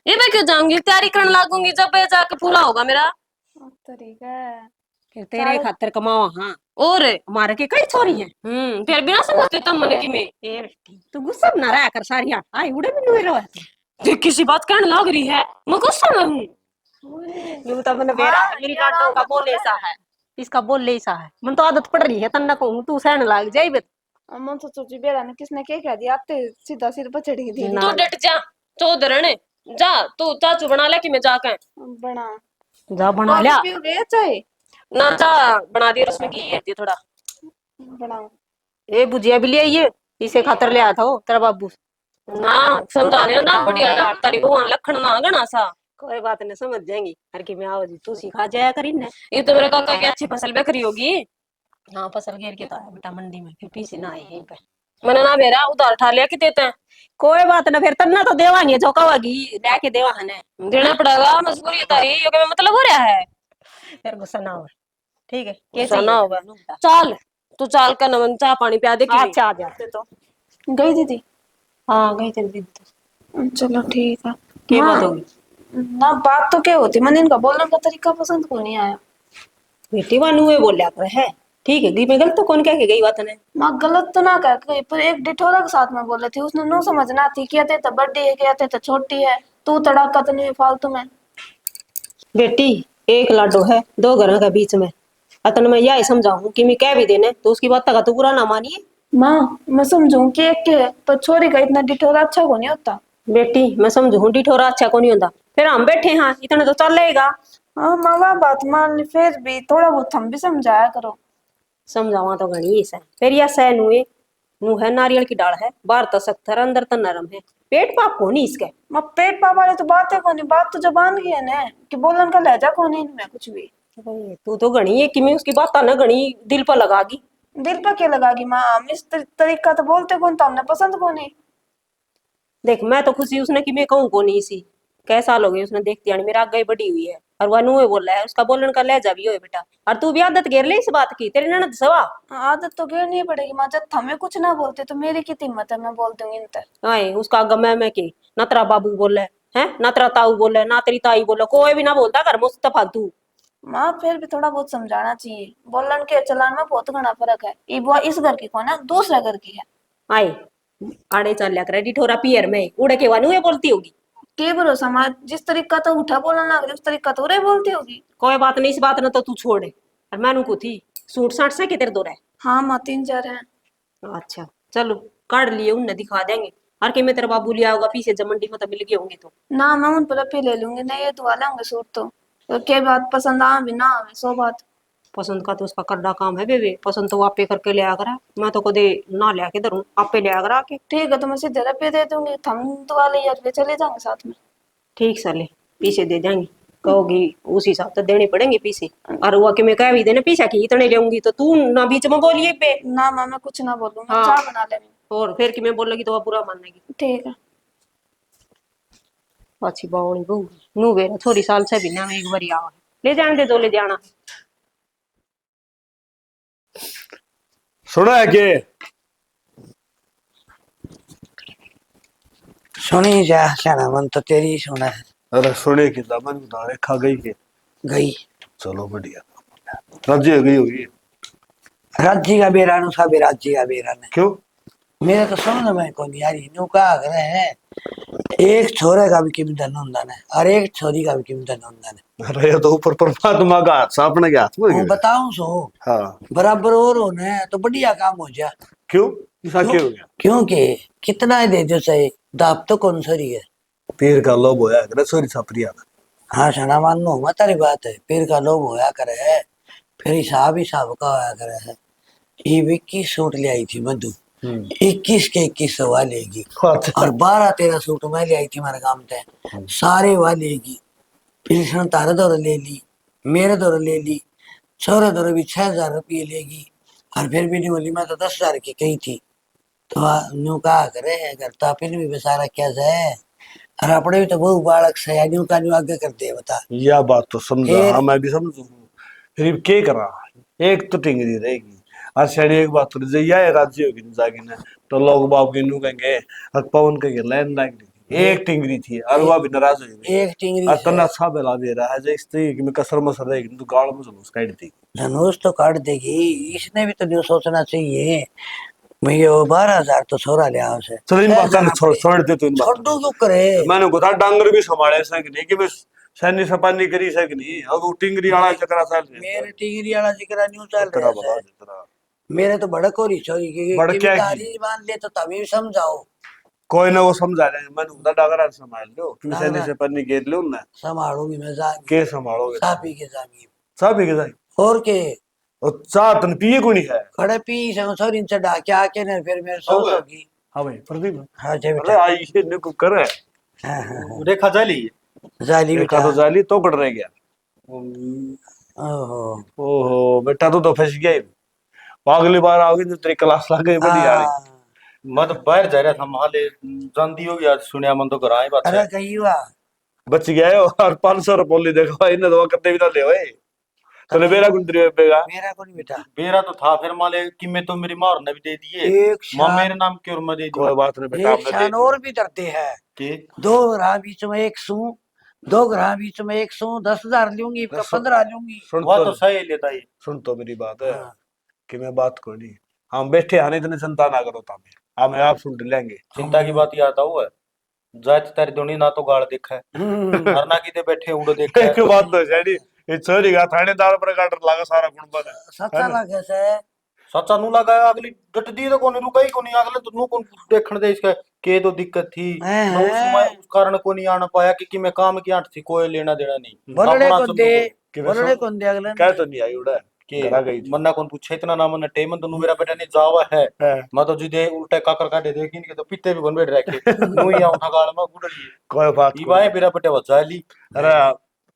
ये मैं क्यों जाऊंगी, तैयारी करने लागूंगी जब ये जाके पूरा होगा मेरा। तरीका है। फिर तेरे खातर कमावा। हाँ और हमारे के कई छोरी है। फिर भी ना समझते तुम मने कि मैं। ए बेटी तू गुस्सा ना रहा कर, सारी आई उड़े भी नहीं रहा ये किसी बात कहने लाग रही है, मैं गुस्सा में हूँ। यूं तो मैंने बेरा है, मेरी लाडो का बोले सा है, इसका बोले सा है, मन तो आदत पड़ रही है तन्ना को तू सहन लाग जाई बे। मन तो सोची बेरा ने किसने क्या कह दिया, आते सीधा सिर पर चढ़ी दी तू डट जा चौधरण, जा तू चाचू बना ले कि मैं जाकर बना। जा बना लिया पियो गया चाहे ना, जा बना दिया उसमें घी है थोड़ा। बनाओ। ए बुझिया भी ले आइए, इसे खातर ले आया था वो तेरा बाबू। ना समझाने ना बढ़िया ना तारी भगवान लखन ना गणा सा। कोई बात नहीं समझ जाएंगी, हर की मैं आओ जी तू सिखा जाया करी ने। ये तो मेरे काका की अच्छी फसल बेकरी होगी। हाँ फसल घेर के तो आया बेटा मंडी में, फिर पीछे ना आई यहीं पे। मैंने ना बेरा उधार उठा लिया कि देते हैं। कोई बात ना, फिर तन्ना तो देवांगे जो कहोगी लेके देवा है, देना पड़ेगा, मजबूरी है तारी, ये क्या मतलब हो रहा है। फिर गुस्सा ना हो। ठीक है गुस्सा ना होगा। चल तू चाल का नमन चाह पानी पिया दे कि अच्छा आ जा। तो गई दीदी। हाँ गई तेरी दीदी। चलो ठीक है। क्या हाँ, बात होगी ना बात तो क्या होती, मैंने इनका बोलने का तरीका पसंद को नहीं आया। बेटी वानू ये बोलिया कर है, ठीक है मैं गलत तो कौन कह के गई बात ने। माँ गलत तो ना कह गई, पर एक डिठोरा के साथ में बोले थे, उसने नो समझना थी, कहते तो बड़ी है, कहते तो छोटी है, तू तड़ाका तो नहीं फालतू में। बेटी एक लाडो है दो घरों के बीच में, अतन मैं यही समझाऊं कि मैं कह भी देने तो उसकी बात का तो बुरा ना मानिए। माँ मैं समझूं कि एक के है, पर छोरी का इतना डिठोरा अच्छा को नहीं होता। बेटी मैं समझू डिठोरा अच्छा को नहीं होता, फिर हम बैठे हाँ इतना तो चलेगा। हाँ माँ वह बात मान ली, फिर भी थोड़ा बहुत हम भी समझाया करो। समझावा तो घनी है, फिर यह सह नुए नु है नारियल की डाल है, बाहर तो सख्त है अंदर तो नरम है, पेट पाप को नहीं इसके। माँ पेट पाप वाले तो बात है को नहीं, बात तो जबान की है ना, कि बोलन का लहजा को नहीं इनमें कुछ भी। तू तो घनी है कि मैं उसकी बात ना घनी दिल पर लगागी। दिल पर क्या लगागी माँ, हम इस तरीका तो बोलते कौन, तो हमने पसंद को नहीं। देख मैं तो खुशी उसने कि मैं कहूँ को नहीं सी, कै साल हो गए उसने देखती आनी मेरा आगे बढ़ी हुई है, और वह नुए बोल रहा है उसका बोलने का लहजा भी हो बेटा, और तू भी आदत घेर ले इस बात की, तेरी ननद सवा। आदत तो घेरनी पड़ेगी माँ, जब हमें कुछ ना बोलते तो मेरी की हिम्मत है, मैं बोल दूंगी इन तर। आए उसका आगे मैं के ना तेरा बाबू बोले है ना तेरा ताऊ बोले ना तेरी ताई बोले, कोई भी ना बोलता घर मुस्त फालतू। माँ फिर भी थोड़ा बहुत समझाना चाहिए, बोलन के चलान में बहुत घना फर्क है, ये बुआ इस घर की कौन है, दूसरे घर की है। आए आड़े चल लिया कर ठोरा पियर में उड़े के वानू ये बोलती होगी। के भरोसा माँ, जिस तरीका तो उठा बोलने लग रही उस तरीका तो रे बोलती होगी। कोई बात नहीं इस बात ने तो तू छोड़, और मैनू को थी सूट साट से किधर दो रहे। हाँ माँ 3-4 है। अच्छा चलो काट लिए उन्हें दिखा देंगे, और कि मैं तेरा बाबू लिया होगा पीछे जब मंडी में तो मिल गए होंगे तो। ना मैं उन पर पे ले लूंगी, नहीं ये दुआ लेंगे सूट तो क्या बात पसंद आ भी ना आवे सो बात। पसंद का तो उसका करना काम है बेबे, पसंद तो आपे करके ले आकर, मैं तो कदे ना ले आके धरूं आपे ले आकर आके। ठीक है तो मैं सीधे रुपये दे दूंगी, हम दुआ ले यार वे चले जाएंगे साथ में। ठीक साले पीछे दे जाएंगी, कहोगी उस हिसाब से देने पड़ेंगे पीछे, और वो कि मैं कह भी देने पीछे की इतने लेऊंगी तो तू ना बीच में बोलिए पे। ना माँ मैं कुछ ना बोलूँ, मैं हाँ। चाय बना लेंगी। और फिर कि मैं बोलेगी तो वह बुरा मानेगी। ठीक है। अच्छी बावड़ी बहू नू बेरा थोड़ी साल से भी ना एक बारी आवा ले जाने दे, दो ले जाना। सुना है के सुनी जा शाना, मन तो तेरी ही सुना है। अरे सुने की दामन उधारे खा गई के गई चलो बढ़िया, राज्य हो गई होगी। राज्य का बेरा नु सा राज्य का बेरा ने क्यों मेरे तो समझ में कौन यार इन्हों का आग्रह है, एक छोरे का भी कीमत धन है और एक छोरी का भी कीमत धन है। अरे ये तो ऊपर परमात्मा का हाथ अपने के हाथ में वो है। बताऊं सो हाँ बराबर और होने तो बढ़िया काम हो जा। क्यों ऐसा क्यों हो गया? क्योंकि कितना ही दे जो सही दाप तो कौन सरी है। पीर का लोभ होया करे सोरी छपरिया। हाँ सना मानो मैं तारी बात है, पीर का लोभ होया करे है, फिर हिसाब हिसाब का होया करे है। ये विक्की सूट ले आई थी मधु, 21 के 21 वालेगी अच्छा। और 12-13 सूट मैं ले आई थी हमारे गांव से, सारे वालेगी। पेंशन तारे दौर ले ली, मेरे दौर ले ली, छोरे दौर भी 6,000 रुपये लेगी और फिर भी नहीं बोली। मैं तो 10,000 की कही थी तो न्यू कहा करे अगर तो फिर भी बेचारा क्या है और अपने भी तो बहु बालक से न्यू का न्यू आगे करते है बता। यह बात तो समझा, फिर- हाँ, मैं भी समझू। फिर क्या करा, एक तो टिंगरी रहेगी और शायद एक बात तो जैया राज्य होगी ना जागी ना तो लोग बाप के नू कहेंगे और पवन कहेंगे लैंड लाइक एक टिंगरी थी और वह भी नाराज हो गई। एक टिंगरी और से तना सा बेला दे रहा है जैसे स्त्री की मैं कसर मसर रहेगी तो गाल में चलो उसका दी। धनुष तो काट देगी। इसने भी तो न्यू सोचना चाहिए भैया वो 12,000 तो छोरा ले आओ से। चलो इन बातों ने छोड़ दे, तो इन छोड़ दो क्यों करे। मैंने कहा डांगर भी संभाले सक नहीं कि मैं सैनी सपानी करी सक नहीं और वो टिंगरी वाला चक्रा साल मेरे टिंगरी वाला जिक्र न्यू चल तेरा रहा बता है। दे तेरा मेरे तो भड़क हो रही छोरी की भड़किया की? ताली मान ले तो तभी समझाओ। कोई ना वो समझा ले मैंने उधर डांगर संभाल लो कि सैनी डांगरा। सपानी घेर लो ना संभालूंगी मैं जागी के संभालोगे सापी के जागी सब ही जाए और के और चाह तन पिए को नहीं है। खड़े पी संग छोरी से डाके आके ने फिर मेरे सो होगी। हाँ भाई प्रदीप हाँ जय अरे बेटा। आई ये ने को कर है हाँ हाँ रेखा जाली जाली देखा बेटा। तो जाली तो कट रह गया। ओहो ओहो बेटा तू तो फंस गया ही। अगली बार आओगी तो तेरी क्लास लग गई बड़ी यार। हाँ, मैं तो बाहर जा रहा था महाले जानती होगी आज सुनिया मन तो घर आए बात अरे है। कही हुआ बच गया है और 500 रुपये बोली देखो इन्हें दवा करते भी ना ले भाई तने मेरा गुंदरी बेगा मेरा को नहीं बेटा। बेरा तो था फिर माले कि मैं तो मेरी मार ने भी दे दिए एक मां शान मेरे नाम की और मैं दे दी कोई बात नहीं बेटा एक हमने शान दे और भी डरते हैं। कि 2 ग्राह बीच में 1 सू 2 ग्राह बीच में 1 सू 10,000 लूंगी तो 15 लूंगी। सुन वह तो तो सही लेता ही सुन तो मेरी बात है हाँ। कि मैं बात को नहीं हम बैठे आने इतने चिंता ना करो तामे हम आप सुन लेंगे। चिंता की बात याद हुआ जात तारी दोनी ना तो गाड़ देखा है और ना किते बैठे उड़ो देखा एक है। बात तो छैडी ये छोरी का थानेदार पर काट लागा सारा गुणबन है सच्चा लगे से सच्चा नू लगा अगली डट दी तो कोनी रुका ही कोनी अगले तो नू कोन देखण दे इसका के तो दिक्कत थी हैं, मैं उस कारण को नहीं आना पाया क्योंकि मैं काम की आंट थी कोई लेना देना नहीं बोलने अपना को चलो दे कि बोलने वैसा- को दे अगले कह तो नहीं आई उड़ा के करा गई थी। मन्ना कौन पूछे इतना ना मन टेमन तो नू मेरा बेटा नहीं जावा है है। मैं तो जिदे उल्टे काकर काटे देखी नहीं तो पिते भी बन बैठ रखे नू ही उठा गाल में गुड़ लिए कोई बात ई को बाय मेरा बेटा बचा ली अरे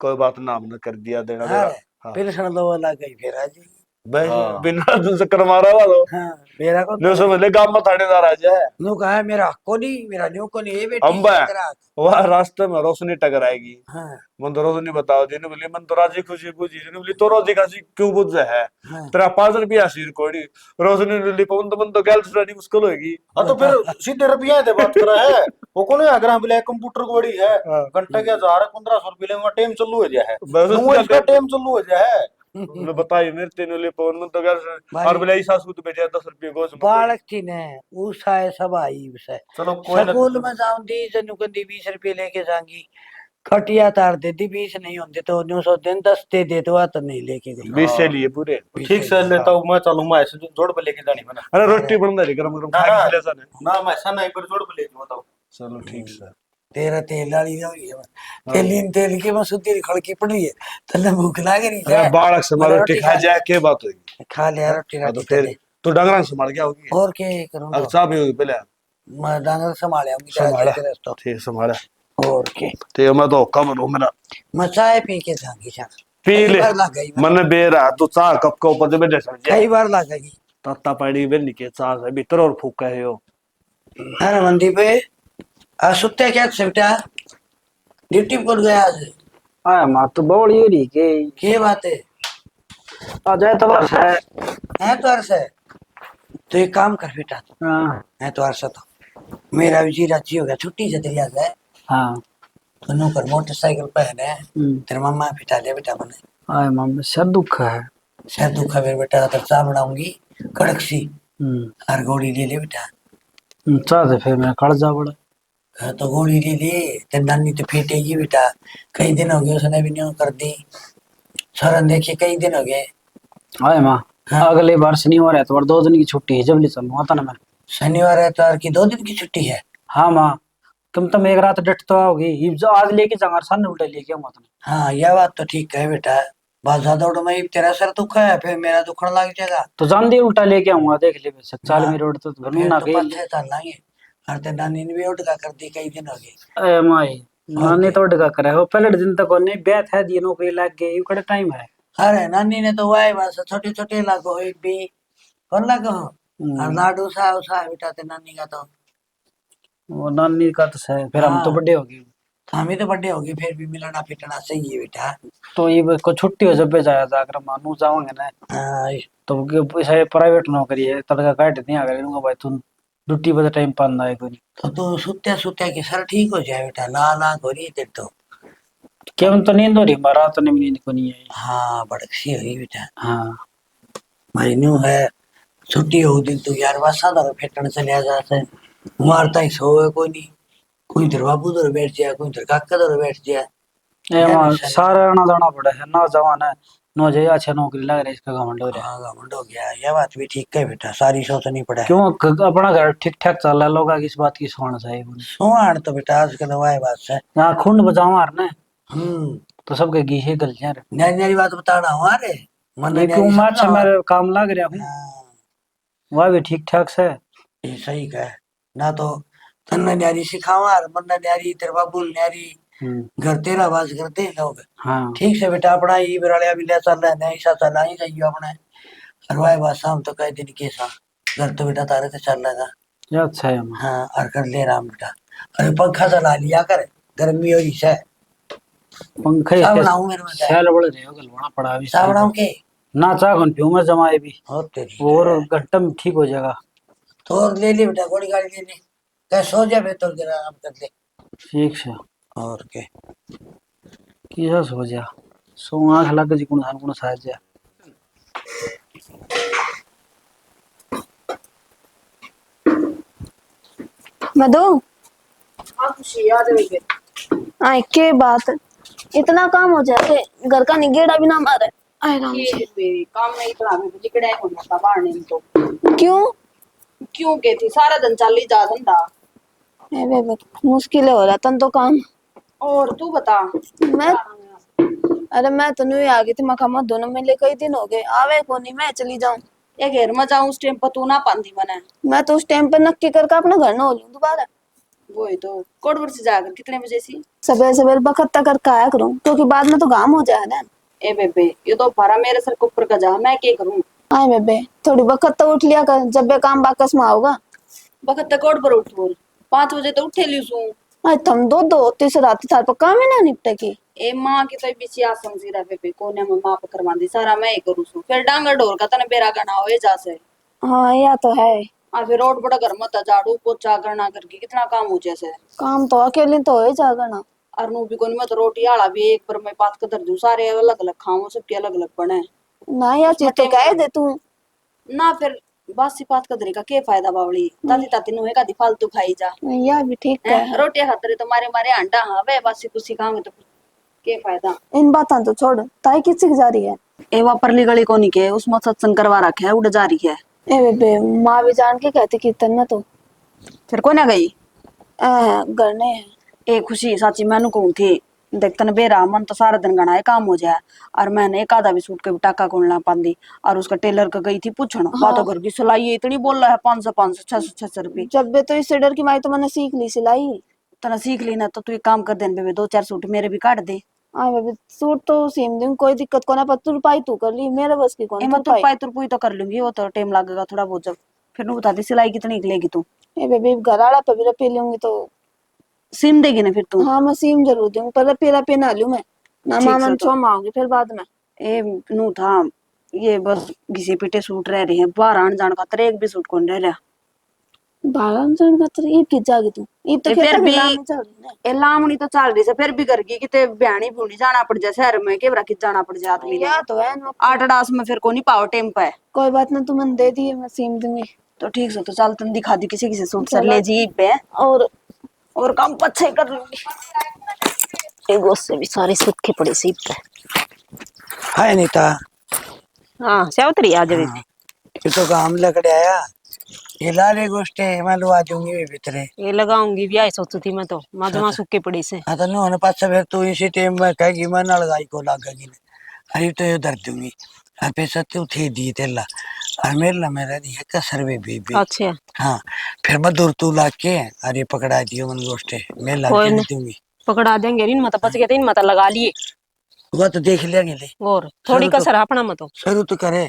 कोई बात ना हमने कर दिया देना देना हाँ। पेंशन दो वाला गई फिर आज भाई हाँ। बिना तुझसे करवा रहा वालो हाँ मेरा को नो समझ ले गांव में थानेदार आ जाए नु कहा मेरा को नहीं मेरा न्यू को नहीं ये बेटी अम्बा। तेरा। वह रास्ते में रोशनी टकराएगी हाँ मन तो रोशनी बताओ जी ने बोली मन तो राजी खुशी पूछी ने बोली तो रोजी खासी क्यों बुझ है हाँ तेरा 5 रुपया सिर कोड़ी रोशनी ने बोली पवन तो मन तो गैल सुनानी मुश्किल होगी। हाँ तो फिर सीधे रुपया दे बात करा है वो कौन है अगर हम कंप्यूटर को बड़ी है हाँ। घंटा के 1,000-1,500 रुपये लेंगे टाइम चालू हो जाए है बस नू उसका इसका टाइम चालू हो जाए है ने बताई मेरे तेने ले पवन मन तो गैल भाई। और बोले ऐसा सूत बेटे 10 रुपये गोज में बालक थी ने उषा है सब आई उसे चलो कोई ना स्कूल में जाऊं दी जनु को दी 20 रुपये लेके जाऊंगी खटिया तार दे दी 20 नहीं होते तो 900 दिन 10 दे तो आ तो नहीं लेके गई 20 से लिए पूरे। ठीक से लेता हूँ मैं चलूँ मैं ऐसे जोड़ पे लेके जानी बना अरे रोटी बन रही गरम गरम ना, खा ना। के ले जाने। ना मैं ऐसा नहीं पर जोड़ पे लेके बताओ चलो ठीक से तेरा तेल डाली जाओगी तेलीन तेल की मैं सुती खड़की पड़ी है तले भूख लाग रही अरे है बालक से मारो रोटी खा जाए क्या बात होगी। खा लिया रोटी हाँ, तो राटी फिर तले। तो डंगरा संभाल क्या होगी और क्या करूं अब चाह भी होगी पहले मैं डांगर संभाले संभाला तो ठीक संभाला और के ते मैं तो कम रो मेरा मैं चाय पी के जाऊंगी चाह पी ले बार लग गई मन बेरा तो चाह कप के ऊपर जब बैठे कई बार लग गई तत्ता पानी बेल निके चाह से भीतर और फूका है यो अरे मंदी पे आ सुत्ते क्या बेटा ड्यूटी पर गया आज हाँ माँ तो बड़ी हो रही के बात है आ जाए तो बस है। है तो अरसा है तो एक काम कर बेटा हाँ है तो अरसा तो मेरा भी जी राजी हो गया छुट्टी से तेरी आज है हाँ तो नो कर मोटरसाइकिल पहने तेरे मम्मा पिटा ले बेटा बने आए माँ में सर दुख है। सर दुखा मेरे बेटा तो चाह बनाऊंगी कड़क सी और गोली ले ले बेटा चाह से फिर मैं खड़ जा बड़ा हाँ, तो गोली ले ले तेरी नानी तो फेटेगी बेटा कई दिन हो गए उसने भी नहीं कर दी सरन देखिए कई दिन हो गए आए माँ हाँ। अगले बार शनिवार है तो 2 दिन की छुट्टी है जब ले चलूँ आता ना मैं। शनिवार एतवार की 2 दिन की छुट्टी है। हाँ माँ तुम एक रात डट तो आओगी जो आज लेके जाऊंगा सामने उल्टा लेके आऊंगा तुम। हाँ यह बात तो ठीक है बेटा बस ज्यादा उठ में तेरा सर दुखा है फिर मेरा दुखने लग जाएगा। तो जान दे उल्टा लेके आऊंगा देख ले बस चाल हाँ, में रोड तो घनू फिर ना तो गई। पत्थर चल लाएंगे। हर ते नानी ने भी उठ का कर दी कई दिन हो गए। ए माई नानी ओके। तो डगा करे हो पहले दिन तक ने ब्याह था दी नौकरी लग गई कड़े टाइम है। अरे नानी ने तो वाई बस छोटे छोटे लागो एक भी कौन लागो। और लाडू सा बेटा ते नानी का तो। वो नानी का तो है फिर हम तो हाँ। बड़े हो गए। हम ही तो बड़े हो गए फिर भी मिलना पिटना सही है बेटा। तो ये बस को छुट्टी हो जब पे जाया जाकर मानू जाओगे ना हाँ, तो पैसा प्राइवेट नौकरी है तड़का काट नहीं आ गया भाई तुम ड्यूटी पे टाइम पाना है कोई। तो तू सुत्या सुत्या के सर ठीक हो जाए बेटा ला हो रही तेरे तो। केवल तो नींद हो रही हमारा तो नींद को नहीं आई। हाँ बड़कसी हो गई बेटा। हाँ भाई न्यू है छुट्टी हो दिन तू यार वासा दर फेटन चलिया जाते मारता ही सो है कोई नहीं। कोई इधर बाबू दर बैठ जाए कोई इधर काका दर बैठ जाए। ए मां सारा आना जाना पड़ा है ना जवान है नो जे अच्छा नौकरी लग रहा है इसका घमंड हो रहा है। हाँ घमंड हो गया ये बात भी ठीक है बेटा सारी सोचनी पड़े। क्यों अपना घर ठीक ठाक चल रहा है लोग आगे इस बात की सोचना चाहिए। सोहान तो बेटा आजकल वाई बात है। यहाँ खुंड बजाओ मार ने हम्म तो सबके गीसे गल जाए। न्यारी न्यारी बात बताना हुआ रे मन ये क्यों मैं अच्छा मेरे काम लग रहा हूँ हाँ वह भी ठीक ठाक से। ये सही कहे ना तो तन्ना न्यारी सिखावा मन न्यारी तेरे बाबू न्यारी घर तेरा बाज करते हैं लोग। हाँ ठीक से बेटा अपना ये बिरालिया बिलिया चल रहा है नहीं ऐसा चला ही चाहिए अपने। हरवाए बात शाम तो कई दिन के साथ घर तो बेटा तारे से चल रहा। ये अच्छा है मां। हाँ और कर ले राम बेटा। अरे पंखा चला लिया कर गर्मी हो रही है। पंखे सावणाऊ मेरे में सैल बड़े रहे हो गलवाना पड़ा भी सावणाऊ के ना चाह कौन पियूं मैं जमाए भी हो तेरी और घंटा में ठीक हो जाएगा। तो और ले ले बेटा गोली गाड़ी ले ले क्या सो जा बेहतर जरा आराम कर ले। ठीक से और के किसा सो जा सो आंख लग जी कुण साज जा। मधु आए के बात इतना काम हो जाते घर का निगेड़ा भी ना मारे। आए राम से काम में इतना भी लिकड़ा है होता बाहर तो क्यों क्यों के थी सारा दिन चल ही जा धंधा। ए बे मुश्किल हो रहा तन तो काम। और तू बता मैं अरे मैं तो नहीं आ गई थी मकामा दोनों मिले कई दिन हो गए आवे को नहीं मैं चली जाऊं। ये घर में जाऊं उस टाइम पर तू ना पांदी बने। मैं तो उस टाइम पे नक्की करके अपना घर ना हो लूं दोबारा। वो ही तो कोटपुर से जाकर कितने बजे सी सवेरे सवेरे बखत तक करके आया करूं क्योंकि बाद में तो काम हो जाए ना। ए बेबे ये तो भरा मेरे सर के ऊपर का जा मैं क्या करूं। आए बेबे थोड़ी बखत तो उठ लिया कर जब बे काम बाकस में आओगा। वक्त तक कोट पर उठ बोल 5 बजे तो उठे लियो सू। अरे तुम दो होती से रात थार पर काम ही ना निपटे की। ए मां की तो बीची आ समझी रहा बेबे कोने में मां पे करवांदी सारा मैं ही करूं सू फिर डांगर ढोर का तने बेरा गाना होए जा से। हाँ या तो है आ फिर रोड बड़ा घर मत झाड़ू पोछा करना करके कितना काम हो जैसे। काम तो अकेले तो हो जाएगा ना। और नु भी कोनी मत रोटी आला भी एक पर मैं बात कर दूं सारे अलग अलग खाओ सबके अलग अलग बने ना या चीज तो कह दे तू ना फिर बासी बात का का के फायदा बावली ताती ताती नुहे का फालतू खाई जा। या भी ठीक है रोटियां खाते तो मारे मारे अंडा हाँ वे बासी कुछ खाओगे तो के फायदा। इन बातों तो छोड़ ताई किसी की जा रही है। ए वहाँ परली गली को नहीं के उसमें सत्संग करवा रखे है उड़ जा रही है। ए बेबे माँ भी जान के कहती कीर्तन में तो फिर को ना गई गढ़ने है। ए खुशी साची मैनू कहूँ थी देखते न बेरा मन तो सारा दिन गना है काम हो जाए और मैंने एक आधा भी सूट के टाका खोल ना पाती और उसका टेलर का गई थी पूछना। हाँ। बातों घर की सिलाई इतनी बोल रहा है 500 600 रुपये। जब बे तो इससे डर की माई तो मैंने सीख ली सिलाई। तना सीख ली ना तो तू एक काम कर दे बेबे 2-4 सूट मेरे भी काट दे। हाँ बेबे सूट तो सीम दूं कोई दिक्कत को ना पर तुरपाई तू कर ली मेरे बस की कौन तुरपाई तो कर लूंगी वो तो टाइम लगेगा थोड़ा बहुत जब फिर नु बता दे सिलाई कितनी निकलेगी तू। ए बेबे घर आड़ा पे भी रपी लूंगी तो सिम देगी ना फिर तू। हाँ मैं सीम जरूर दूंगी पर रपी ना लूं मैं ना मामन छो माओगी फिर बाद में। ए नु था ये बस घिसे पीटे सूट रह रहे हैं बाहर आने जाने का एक भी सूट कौन रह रहा बाहर जाने का तेरे ईद की जागी तू ईद तो फिर भी ए लामणी तो चल रही है फिर भी करगी किते ब्याणी भूनी जाना पड़ जाए शहर में के बरा जाना पड़ जाए आदमी या तो है 8-10 में फिर को नहीं पाओ टाइम पे। कोई बात ना तू मैंने दे दी मैं सीम दूंगी तो ठीक से तो चल तुम दिखा दी किसी किसी सूट सर ले जी पे और काम पछे कर लूंगी एगो से भी सारे सूखे पड़े सी पे। हाय नीता हाँ सावत्री आ जावे ये तो काम लकड़े आया ये लाले गोष्ठे मैं लुआ दूंगी भीतरे ये लगाऊंगी भी आई सोचू थी मैं तो माजमा सूखे पड़ी से। हाँ तो होने पास फिर तू इसी टाइम में कहेगी मैं ना लगाई को लागेगी अरे तो ये धर दूंगी और पैसा तू थे दिए तेला और मेरे ला मेरा दिया कसर बेबी। अच्छा हाँ फिर मैं दूर तू ला के अरे पकड़ा दियो मन गोष्ठे मैं ला कोई के नहीं नहीं। दूंगी। पकड़ा देंगे इन मत बच गए तो इन मत लगा लिए वो तो देख लेंगे ले और थोड़ी शुरू तो- कसर है अपना मत। शुरू तो करे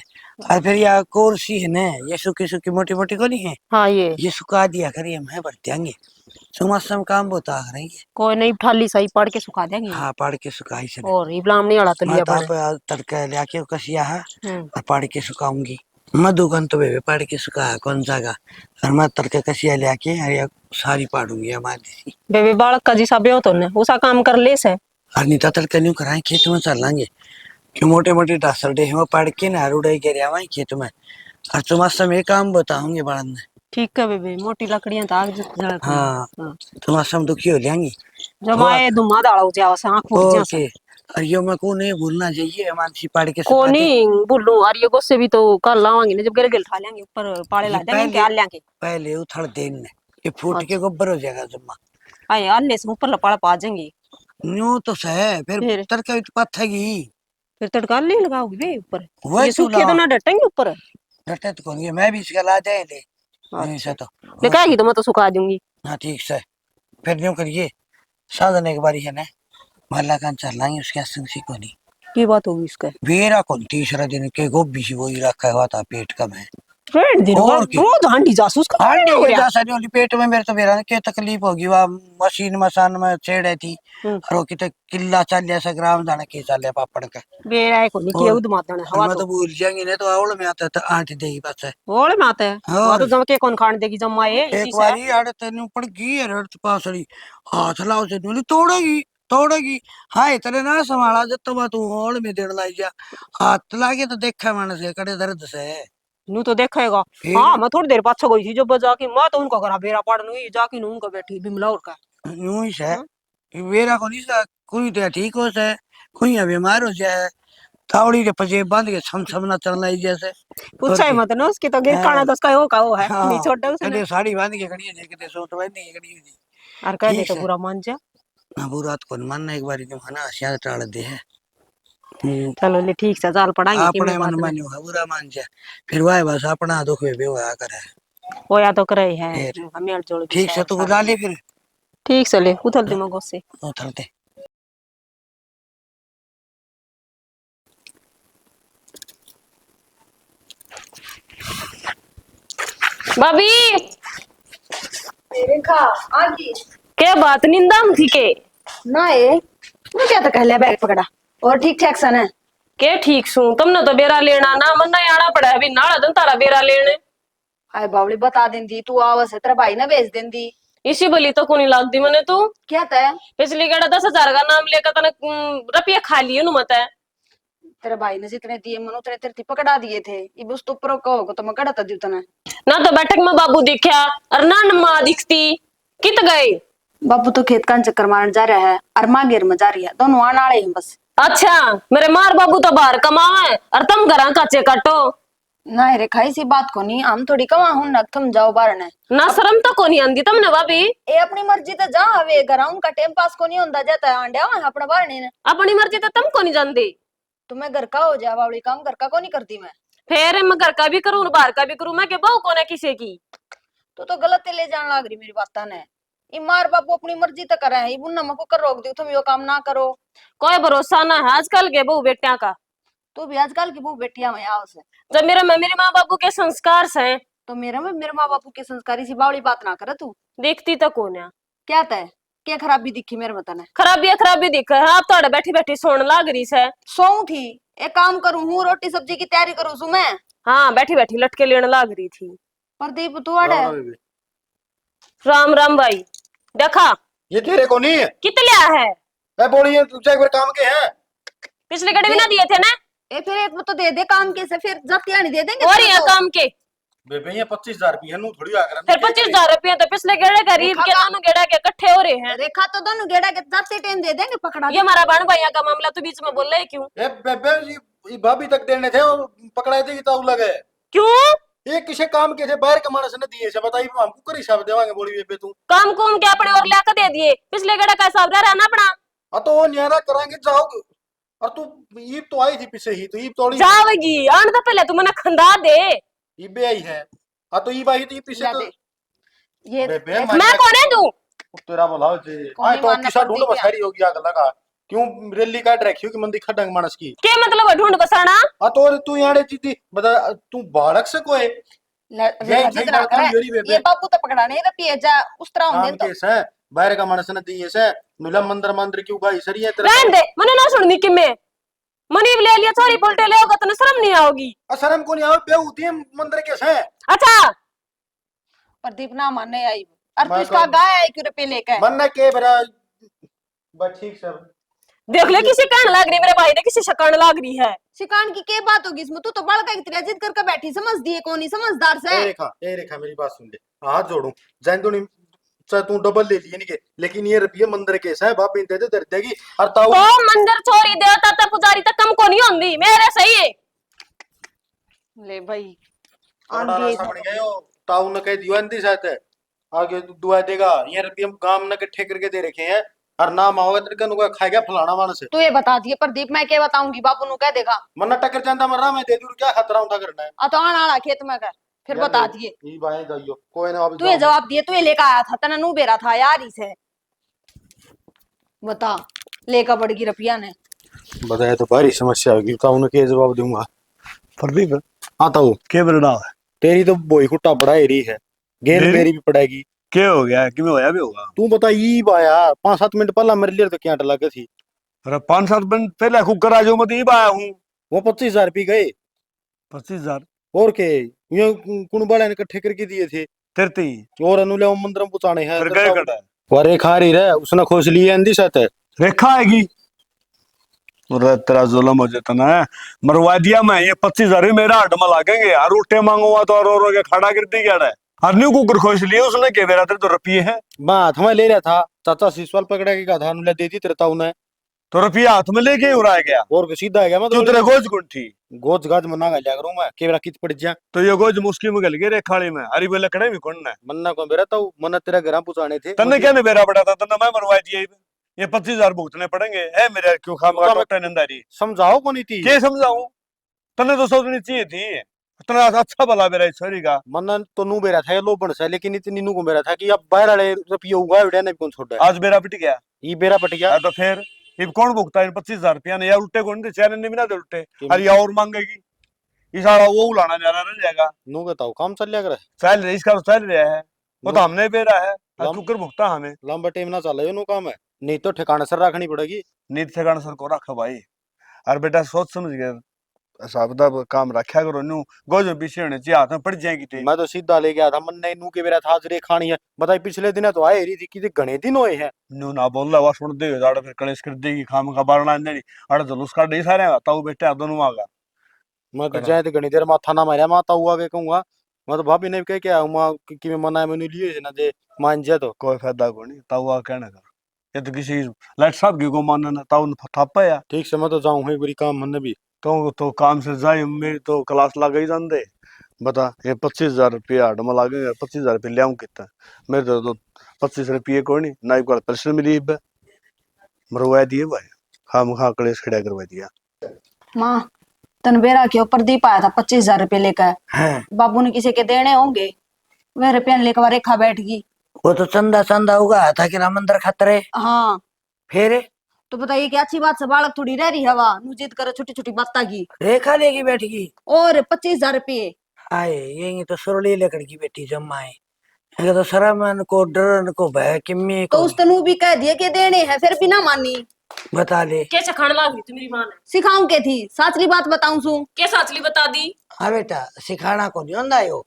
और फिर या कोर्सी है ना ये सूखी सूखी मोटी मोटी को नहीं है हाँ ये सुखा दिया करिए मैं भर देंगे सुमासम काम बता रही है। कोई नहीं ठाली सही पड़ के सुखा देंगे। हाँ पाड़ के सुखाई से और इब्लाम नहीं अड़ा तो लिया मैं पड़े। आप तड़का लेके कसिया है हम्म। और पाड़ के सुखाऊंगी मैं दुकान तो बेबे पाड़ के सुखा कौन सा का और मैं तड़का कसिया लेके अरे सारी पाड़ूंगी हमारी बेबी बालक का जी सब तो ने उसा काम कर ले से और नीता तड़का न्यू कराए खेत में चलेंगे क्यों मोटे मोटे डासर डे वो पाड़ के ना रुड़ाई गिर आवाई खेत में और तुम समय काम बताऊंगे बड़न में। ठीक है बेबी मोटी लकड़ियां तो आग जला हाँ तुम सब दुखी हो जाएंगी जब आए दुमा दाड़ा हो जाओ से आंख फूट ओके और यो मैं को नहीं भूलना चाहिए हमारी पाड़ के को नहीं बोलूं और ये गुस्से भी तो कल लावांगे ना जब गिर गिल खा लेंगे ऊपर पाड़े ला देंगे क्या लेंगे पहले उथड़ देन ने ये फूट के गोबर हो जाएगा जम्मा आए अल्ले से ऊपर लपाड़ा पा जाएंगे न्यू तो सह फिर तड़का भी पत्थेगी फिर तड़का नहीं लगाओगे बे ऊपर वही ये सूखे तो ना डटेंगे ऊपर डटे तो कौन मैं भी इसका ला जाए ले नहीं से तो लेकाएगी तो मैं तो सुखा दूंगी। हाँ ठीक से फिर यूं करिए साधन एक बारी है ना महल्ला कान चल लाएंगे उसके संग सी को नहीं की बात होगी इसका बेरा कौन तीसरा दिन के गोभी सी वही रखा हुआ था पेट का मैं फ्रेंड दिन और की? रोज हांडी जासूस का हांडी हो गया सारी वाली पेट में मेरे तो मेरा क्या तकलीफ होगी वह मशीन मसान में छेड़े थी और वो कितने किला 40 ग्राम जाने के चले पापड़ का बेरा है को नहीं किया उद मातने हवा मैं तो भूल जाएंगे नहीं तो आवड़ में आता था आंट देगी बस है ओले में आता है वो तो जम के कौन खान देगी जम्मा ये इसी एक से बारी आड़ तेन पड़ गई है रड़ पासड़ी हाथ लाओ से बोली तोड़ेगी तोड़ेगी हाँ इतने ना संभाला जब तो तू होड़ में देड़ लाई जा हाथ लागे तो देखा मैंने से कड़े दर्द से नू तो देखेगा। फिर? हाँ मैं थोड़ी देर पाछा गई थी जब जाके मैं तो उनका घर बेरा पड़ नहीं जाके उनका बैठी बिमला और का यूं ही से मेरा को नहीं सा कोई तो ठीक हो से कोई बीमार हो जाए थावड़ी के पजे बांध के छम ना चलना ही जैसे पूछा ही मत ना उसकी तो गिर खाना तो उसका हो का वो है नहीं छोटा उसने कदे साड़ी बांध के खड़ी है कदे सूट बांध के खड़ी है और कह दे ठीक तो है। बुरा मान जा। ना बुरा तो कौन मानना एक बारी तुम है ना शायद टाल दे है चलो ले ठीक से जाल पड़ाएंगे कि अपने मैं मन बात मान्यो है बुरा मान जा फिर वह बस अपना दुख भी होया करे वो या तो करे है फिर? हमें अड़ जोड़ ठीक से तू बुला ले फिर ठीक से ले उथल दे मगो से उथलते भाभी रेखा आगी क्या बात निंदा में थी के ना ये मैं क्या तो कह लिया बैग पकड़ा और ठीक ठाक सन है के ठीक सू तुमने तो बेरा लेना ना मन ना आना पड़ा है अभी नाड़ा दिन तारा बेरा लेने हाय बावली बता देंदी तू आवाज है तेरा भाई ना भेज देंदी इसी बोली तो कोनी लाग दी मैंने तू क्या तय पिछली गड़ा 10,000 का नाम लेकर तने रुपया खा लिए नु मत है तेरे भाई ने जितने दिए मन उतने तेरे पकड़ा दिए थे इब उस तो ऊपर कहो तो मैं कड़ा था तने ना तो बैठक में बाबू दिखा और ना माँ दिखती कित गए बाबू तो खेत का चक्कर मारने जा रहा है और माँ घेर में जा रही है दोनों आने वाले हैं बस। अच्छा मेरे मार बाबू तो बाहर कमावे और तुम घर कच्चे काटो ना रेखा इसी बात को नहीं हम थोड़ी कमा हूं ना तुम जाओ बाहर ने ना शर्म तो कोनी आंदी तुमने भाभी ए अपनी मर्जी तो जा हवे घर उनका टाइम पास को नहीं होता जाता है आंडिया अपना बाहर ने अपनी मर्जी तो तुम कोनी जानती तुम्हें घर का हो जा बावड़ी काम घर का को नहीं करती मैं फिर मैं घर का भी करूँ बाहर का भी करूँ मैं के बहू कौन है किसी की तो गलत ले जान लग रही मेरी बात ने ये मार बापू अपनी मर्जी तो करे है बुन्ना मको कर रोक दो तुम यो काम ना करो कोई भरोसा ना है आजकल के बहू बेटिया का तू भी आजकल की बहू बेटिया में आओ से जब मेरे माँ बापू के संस्कार से तो मेरे में मेरे माँ बापू के संस्कारी सी बावड़ी बात ना करे तू देखती तो कौन है क्या तय क्या खराबी दिखी मेरे मतन है खराबी दिख है आप तो बैठी बैठी सोन लाग रही है सो थी एक काम करूं हूँ रोटी सब्जी की तैयारी करूं सु मैं हाँ बैठी बैठी लटके लेने लाग रही थी प्रदीप तू अड़े राम राम भाई देखा ये तेरे को नहीं है कित लिया है मैं बोली तुझे एक बार काम के हैं पिछले गड़े भी ना दिए थे ना ए फिर एक तो दे दे काम के से फिर जब नहीं दे देंगे और ये काम के बेबे ये 25,000 रुपया नु थोड़ी आ कर फिर 25,000 रुपया तो पिछले गेड़े गरीब के दोनों गेड़ा के इकट्ठे हो रहे हैं रेखा तो दोनों गेड़ा के जाते टाइम दे देंगे पकड़ा ये हमारा बहन भैया का मामला तो बीच में बोल रहे क्यों ए बेबे ये भाभी तक देने थे और पकड़ाए थे तो लगे क्यों ये किसे काम के थे बाहर कमाने से न दिए से बताइए हमको कर हिसाब देवांगे बोली बेबे तू काम कुम के अपने और लाकर दे दिए पिछले गेड़ा का हिसाब रहा ना अपना तो वो न्यारा कराएंगे जाओ और तू ईब तो आई थी पीछे ही, तो ईब तोड़ी जावेगी आन तो पहले तू मना खंदा दे। ईबे आई है। हाँ तो ईब आई थी पीछे तो ये बेबे मैं कौन है तू? तेरा बोला जे हां तो किसा ढूंढ बसारी होगी आग लगा क्यों रैली काट रखी हो कि मंदी खडंग मानस की के मतलब है ढूंढ बसाना? हाँ तो तू यारे जीती बता तू बालक से कोई ये बाबू तो पकड़ा नहीं रही जा उस तरह होंगे काम केस है बाहर का मानस ने दिए से नुला मंदिर मंदिर क्यों गाई सरी है तेरा रहन दे मने ना सुननी कि मैं मनी ले लिया छोरी पलटे ले होगा तो शर्म नहीं आओगी। शर्म को नहीं आओ बेहूती है मंदिर कैसे है। अच्छा प्रदीप ना मानने आई और तू इसका गाय है क्यों रुपये लेकर मन के बरा बस ठीक सब देख ले किसी कान लाग रही मेरे भाई ने किसी शकान लाग रही है। शिकान की क्या बात होगी इसमें? तू तो बड़का इतना जिद करके बैठी समझ दिए कौन ही समझदार से ए रेखा मेरी बात सुन ले हाथ जोड़ू जैन तू नहीं चाहे तू डबल ले लिए नहीं के लेकिन ये रुपये मंदिर कैसा है बाप इन दे दे देगी और ताऊ तो मंदिर छोरी देवता तक पुजारी तक कम को नहीं होंदी मेरे सही है। ले भाई आंधी सामने गए हो ताऊ ने कह दियो अंधी साथ है आगे दुआ देगा ये रुपये गांव ने इकट्ठे करके दे रखे हैं और नाम आओगे तेरे का नुका खाएगा फलाना मानस तू ये बता दिए प्रदीप मैं क्या बताऊंगी बाबू नु कह देगा मन्ना टक्कर जाता मर रहा मैं दे दूं क्या खतरा होता करना है आ तो आना खेत में कर फिर बता दिए ये बाएं जाइयो कोई ना अभी तू ये जवाब दिए तू ये लेकर आया था तना नू बेरा था यार इसे बता लेकर बढ़ गई रुपया ने बताया तो भारी समस्या होगी ताऊ ने क्या जवाब दूंगा प्रदीप आता हूँ क्या बड़ा है तेरी तो बोई खुट्टा पड़ा ही रही है गेर मेरी? मेरी भी पड़ेगी क्या हो गया कि होया भी होगा तू बता ये बाया 5-7 मिनट पहला मेरे लिए तो क्या लगे थी अरे 5-7 मिनट पहले कुकर आ जाओ मैं तो आया हूँ वो 25,000 रुपये गए 25,000 और के ये कुण बड़े ने इकट्ठे करके दिए थे तेरती और अनुले मंदिर में पुचाने हैं फिर गए कटा वरे खारी रे उसने खोज लिए अंधी साथ है रेखा आएगी अरे तेरा जुलम हो जाता ना मरवा दिया मैं ये 25,000 मेरा हट में लागेंगे और उल्टे मांगूंगा तो और के खड़ा गिरती क्या है और न्यू कुकर खोज लिए उसने के मेरा तेरे तो रुपये है बात हमें ले रहा था चाचा सीसवाल पकड़ा के कहा था अनुले दे दी तेरे ताऊ ने तो रुपया हाथ में लेके उड़ा गया और सीधा आ गया मैं तू तेरे गोज गुण थी गोज गाज मना गया करूं मैं केवला कित पड़ जा तो ये गोज मुश्किल में गल गए रे खाली में अरे बेले कड़े भी कौन है मन्ना को मेरा ताऊ मन्ना तेरा घर पुचाने थे तन्ने क्या मेरा बड़ा था तन्ने मैं मरवा दिया ये 25,000 भुगतने पड़ेंगे है मेरे क्यों खाम का नंदारी समझाओ कौन थी क्या समझाऊं तन्ने तो सोचनी चाहिए थी इतना अच्छा भला मेरा सॉरी का मन्ना तो नू बेरा था लो बन सा लेकिन इतनी नू को मेरा था कि अब बाहर वाले रुपये उगा उड़ा नहीं कौन छोड़ आज मेरा पिट गया ये बेरा पट गया तो फिर ये कौन भुगता है 25,000 रुपया ने या उल्टे कौन दे चैनल ने बिना दे उल्टे अरे या और मांगेगी ये सारा वो उलाना जा रहा जाएगा नू बताओ काम चल लिया कर चल रही इसका चल रहा है वो तो हमने बेरा है कुकर भुगता हमें लंबा टाइम ना चल नो काम है नहीं तो ठिकाने सर रखनी पड़ेगी नीत ठिकाने सर को रखो भाई और बेटा सोच समझ गए साबदा काम रखा करो न्यू गोज पीछे होने चाहिए हाथ में पड़ जाएगी थे मैं तो सीधा ले गया था मन नहीं नू के बेरा था आज रे खानी है बताई पिछले दिन तो आए रही थी कि घने दिन हुए हैं न्यू ना बोल रहा सुन दे जाड़ फिर कलेश कर देगी खाम का बारना नहीं अरे जुलूस का नहीं सारे ताऊ बेटे दोनों आगा मैं तो जाए तो घनी देर माथा ना मारा मैं ताऊ आगे कहूंगा मैं तो भाभी ने कह के आऊँ माँ कि मैं मना मैंने लिए ना दे मान जा तो कोई फायदा को नहीं ताऊ आ कहना कर ये तो किसी लाइट साहब की को मानना ताऊ थापा या ठीक से मैं तो जाऊँ है बुरी काम मन भी तो काम से जाए मेरी तो क्लास लग ही जान दे बता ये 25,000 रुपया हाट में लागेगा 25,000 रुपये लियाऊं कितना मेरे तो 25 रुपये को नहीं ना एक प्रश्न मिली मरवा दिए भाई खा कलेश खड़ा करवा दिया माँ तनबेरा के ऊपर दीप आया था 25,000 रुपये लेकर बाबू ने किसी के देने होंगे वह रुपया लेकर रेखा बैठ गई वो तो चंदा चंदा उगा था कि रामंदर खतरे हाँ फिर तो बताइए क्या अच्छी बात से बालक थोड़ी रह रही हवा नुजित करे छोटी छोटी बात की रेखा लेगी बैठगी और 25,000 रुपये आए ये तो सुरली लकड़ की बेटी जमाए तो शर्म को डर को भय किम्मी तो को उस तनु भी कह दिए कि देने हैं फिर भी ना मानी बता ले क्या चखान लाग रही तू मेरी मां ने? सिखाऊं के थी साचली बात बताऊं सू क्या साचली बता दी? हाँ बेटा सिखाना को नहीं होता यो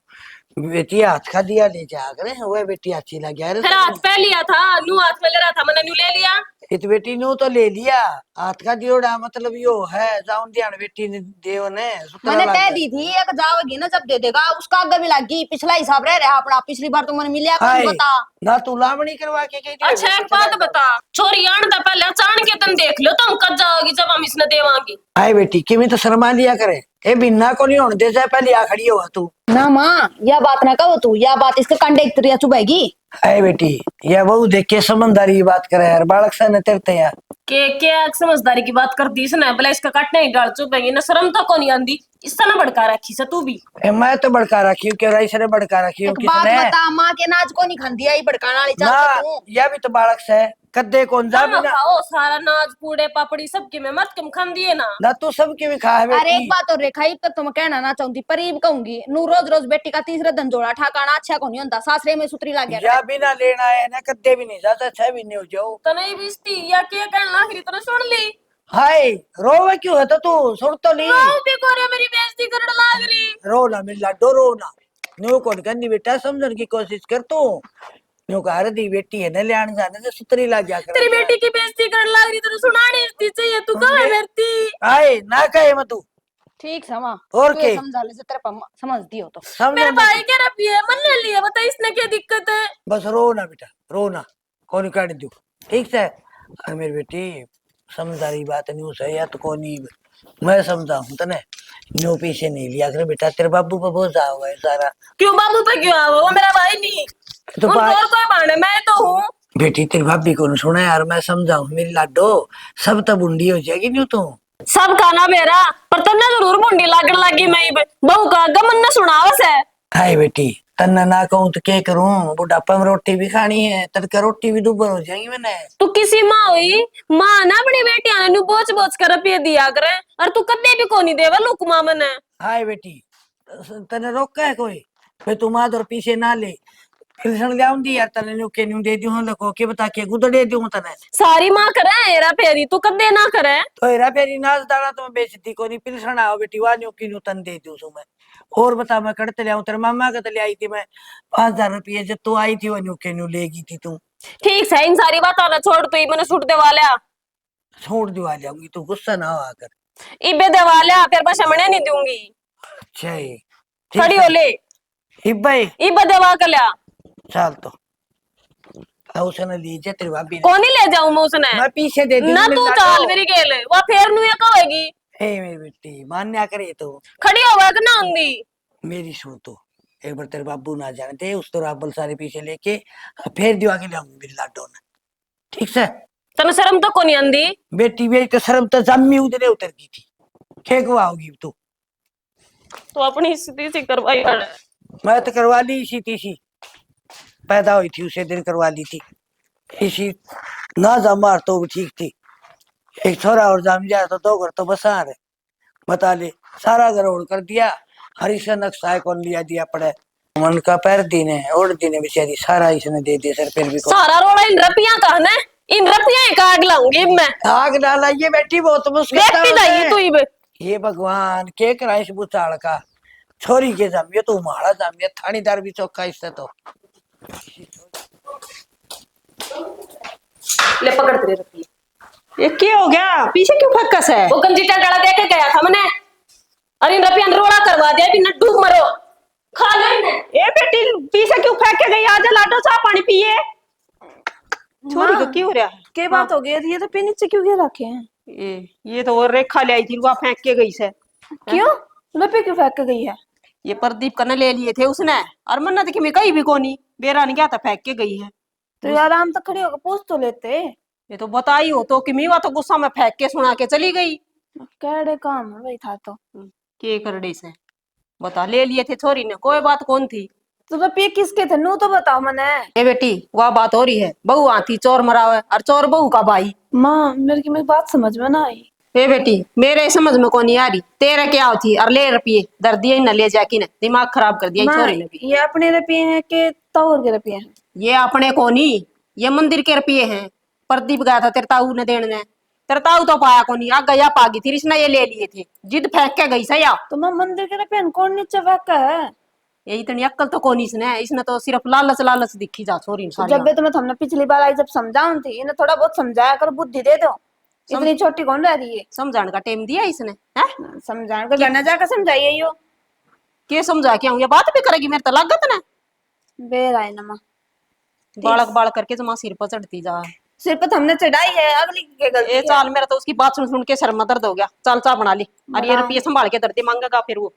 बेटी हाथ खा दिया ले जा करे वह बेटी अच्छी लग गया फिर हाथ पे लिया था नू हाथ में ले रहा था मैंने नू ले लिया इत बेटी नु तो ले लिया हाथ का दियोड़ा मतलब यो है जाऊन ध्यान बेटी ने देव ने मैंने तय दी थी एक जाओगी ना जब दे देगा उसका आगे भी लगी पिछला हिसाब रह रहा अपना पिछली बार तो मैंने मिलिया हाय, बता ना तू लावणी करवा के कही अच्छा एक बात बता छोरी आन दा पहले अचान के तुम देख लो तुम कब जाओगी जब हम इसने देवांगी आए बेटी किमी तो शर्मा लिया करे ए बिन्ना को नहीं होने दे जाए पहले आ खड़ी हो तू ना माँ यह बात ना कहो तू यह बात इसके कंडे एक तरिया चुभेगी आए बेटी यह बहु देख के समझदारी की बात करे यार बालक से न तेरते यार क्या समझदारी की बात करती इसने, भला इसका काटने ही डाल चुपेंगे ना, शर्म तो को नहीं आंदी, इससे ना भड़का रखी से तू भी। मैं तो भड़का रखी हूँ, क्यों इसने भड़का रखी हूँ? एक बात किसने? बता, माँ के नाच को नहीं खांदी आई भड़काना वाली ना, चाल तू। यह भी तो बालक से कद्दे कौन जा हम बिना खाओ सारा नाच पूड़े पापड़ी सबके में मत कम खान दिए ना। ना, तू सबकी भी खा है अरे एक बेटी। बात और रेखा, तो तुम कहना ना चाहती पर ये कहूंगी, नू रोज रोज बेटी का तीसरे दिन जोड़ा ठाकाना अच्छा को नहीं होता, सासरे में सुतरी लाग गया या बिना लेना है ना, कद्दे भी नहीं जाता, 6 महीने हो जाओ। तो नहीं बीसती या क्या कहना आखिरी तरह सुन ली। हाय, रोवे क्यों है? तो तू सुन तो ली। रो भी कोरे मेरी बेइज्जती करने लाग रही। रो ना मेरी लाडो, रो ना। न्यू कौन करनी बेटा, समझने की कोशिश कर तू। न्यू कह रही बेटी है ना, ले आने जाने से सुतरी लाग गया कर। तेरी बेटी की बेइज्जती करने लाग रही, तेरे सुनानी इसती चाहिए, तू कहाँ है मेरी। हाय ना कहे मत तू। ठीक समा और तू के? ये समझा ले, तेरे पर समझती हो तो। मेरे भाई कह रहा है मन ले लिया, बता इसने क्या दिक्कत है। बस रो ना बेटा, रो ना, कौन काट दू, ठीक है? और मेरी बेटी समझदारी बात नहीं सही है तो कौन मैं समझाऊं तने, न्यू पीछे नहीं लिया कर बेटा, तेरे बाबू पर बोझ आ हुआ है सारा। क्यों बाबू पे क्यों आवा, वो मेरा भाई नहीं। तो उनको और कोई भाने, मैं तो हूँ। बेटी तेरी भाभी को सुना यार, मैं समझाऊं मेरी लाडो, सब तो बुंडी हो जाएगी न्यू तो। सब खाना मेरा, पर तन्ने जरूर मुंडी लागण लगी, मैं बहू का गमन न सुनावस है। हाय बेटी, तन्ना ना कहूं तो क्या करूं, बुढ़ापा में रोटी भी खानी है, तड़का रोटी भी दुबर हो जाएगी मैंने। तू किसी माँ हुई, माँ ना अपनी बेटियां ने बोझ बोझ कर रुपये दिया करे, और तू कदे भी कोनी देवा लुकमा मने। हाय बेटी, तने रोका है कोई? फिर तुम आदर पीछे ना ले, फिर सन ले आऊंगी यार, तने न्यू के न्यू दे दूं, लको के बता के गुद दे दूं तने। सारी माँ करे हेरा फेरी, तू कदे ना करे। तो हेरा फेरी नाच दाना तो मैं बेचती को नहीं, पिलसण आओ बेटी, वहां न्यू की न्यू तन दे दूं सु मैं। और बता, मैं कड़ते ले आऊं, तेरे मामा का तो ले आई थी मैं 5,000 रुपये, जब तू आई थी वो न्यू के न्यू लेगी थी तू। ठीक है, इन सारी बातों ना छोड़, तू ही मैंने सूट देवा लिया। छोड़ दिवा जाऊंगी, तू गुस्सा ना हो आकर। इबे देवा लिया, फिर मैं समझने नहीं दूंगी। अच्छा ही खड़ी हो ले, भाई इबे देवा कर लिया। चल तो उसने लीजिए तेरी भाभी ने। कौन ही ले जाऊं मैं उसने, मैं पीछे दे दूंगी ना तू मेरी चाल लाडो। मेरी गेल, वह फेर नु ये कहेगी। हे मेरी बेटी, मान्या करे तो खड़ी हो गया ना होंगी। मेरी सुन तो, एक बार तेरे बाबू ना जाने दे, उस तो राबल सारे पीछे लेके फिर दिवा के लाऊंगी मेरी लाडो ने, ठीक से? तने शर्म तो कोनी आंदी। बेटी बेटी तो शर्म तो जम्मी उधरे उतर गई थी, खेकवा होगी तू। तो अपनी स्थिति से करवाई है। मैं तो करवा ली इसी तीसी, पैदा हुई थी उसे दिन करवा ली थी इसी, ना जमार तो भी ठीक थी, एक छोरा और जम जाए तो 2 घर तो बसा रहे, बता ले, सारा घर ओढ़ कर दिया, हरीश नक्शा कौन लिया दिया पड़े, मन का पैर दीने ओढ़ दीने बेचारी, सारा इसने दे दिया सर, फिर भी सारा रोड़ा इन रपिया का है, इन रपिया ही काट लाऊंगी मैं। आग डाला ये बेटी, बहुत मुश्किल देखती जाइए तू ही बे। ये भगवान के कराए इस बुचाड़ का, छोरी के जमिए तो माड़ा जमिए, थानीदार भी चौका इससे तो। ले पकड़ तेरे रपिया। ये क्या हो गया, पीछे क्यों फक्कस है? वो गंजी टंडा देके गया था मैंने, और इन रपिया रोड़ा करवा दिया, बिना डूब मरो, खा ले इन्हें। ए बेटी पीछे क्यों फेंक के गई, आजा लाडो सा पानी पिए। छोरी को क्यों हो रहा है? के बात हो गई? ये तो पे नीचे क्यों गिर रखे हैं? ये तो वो रेखा ले आई थी, वहां फेंक के गई से। क्यों पे क्यों फेंक के गई है? ये प्रदीप कने ले लिए थे उसने, और मन्नत की मैं कहीं भी कोनी, बेरा नहीं गया था, फेंक के गई है। तो यार आराम तक खड़ी होकर पूछ तो लेते। ये तो बताई हो तो कि मीवा तो गुस्सा में फेंक के सुना के चली गई। कैडे काम है भाई था तो। के करड़े से बता, ले लिए थे छोरी ने, कोई बात कौन थी। तो पे किसके थे नू तो बताओ मने। ए बेटी वह बात हो रही है, बहू आती चोर मरावे, और चोर बहू का भाई। माँ मेरी बात समझ में ना आई। ए बेटी मेरे समझ में कौन आ रही, तेरे क्या होती, और ले रुपये दर दिए न ले जाके, न दिमाग खराब कर दिया छोरी ने भी। ये अपने रुपये हैं कि तौर के रुपये हैं? ये अपने को नहीं, ये मंदिर के रुपये हैं। प्रदीप गया था तेरे ताऊ ने देने, तेरे ताऊ तो पाया को नहीं, आ गया पागी थी, इसने ये ले लिए थे, जिद फेंक के गई सही। तो मैं मंदिर के रुपये कौन नीचे फेंका है? ये इतनी अक्ल तो कौन इसने तो सिर्फ लालच लालच दिखी जा छोरी ने सारी। जब भी तुम्हें हमने पिछली बार आई जब समझाऊं थी, इन्हें थोड़ा बहुत समझाया कर, बुद्धि दे दो, इतनी छोटी कौन रह रही है? समझाने का टाइम दिया इसने है? समझाने का जाना जाकर समझाइए यो। के समझा के आऊं, ये बात भी करेगी मेरे तो लागत ना। बेर आए ना माँ, बालक बाल करके जमा सिर पर चढ़ती जा। सिर पर हमने चढ़ाई है, अगली की गलती ए है। चाल, मेरा तो उसकी बात सुन सुन के सर में दर्द हो गया। चाल चाह बना ली, और ये रुपये संभाल के दर्दी मांगेगा फिर वो।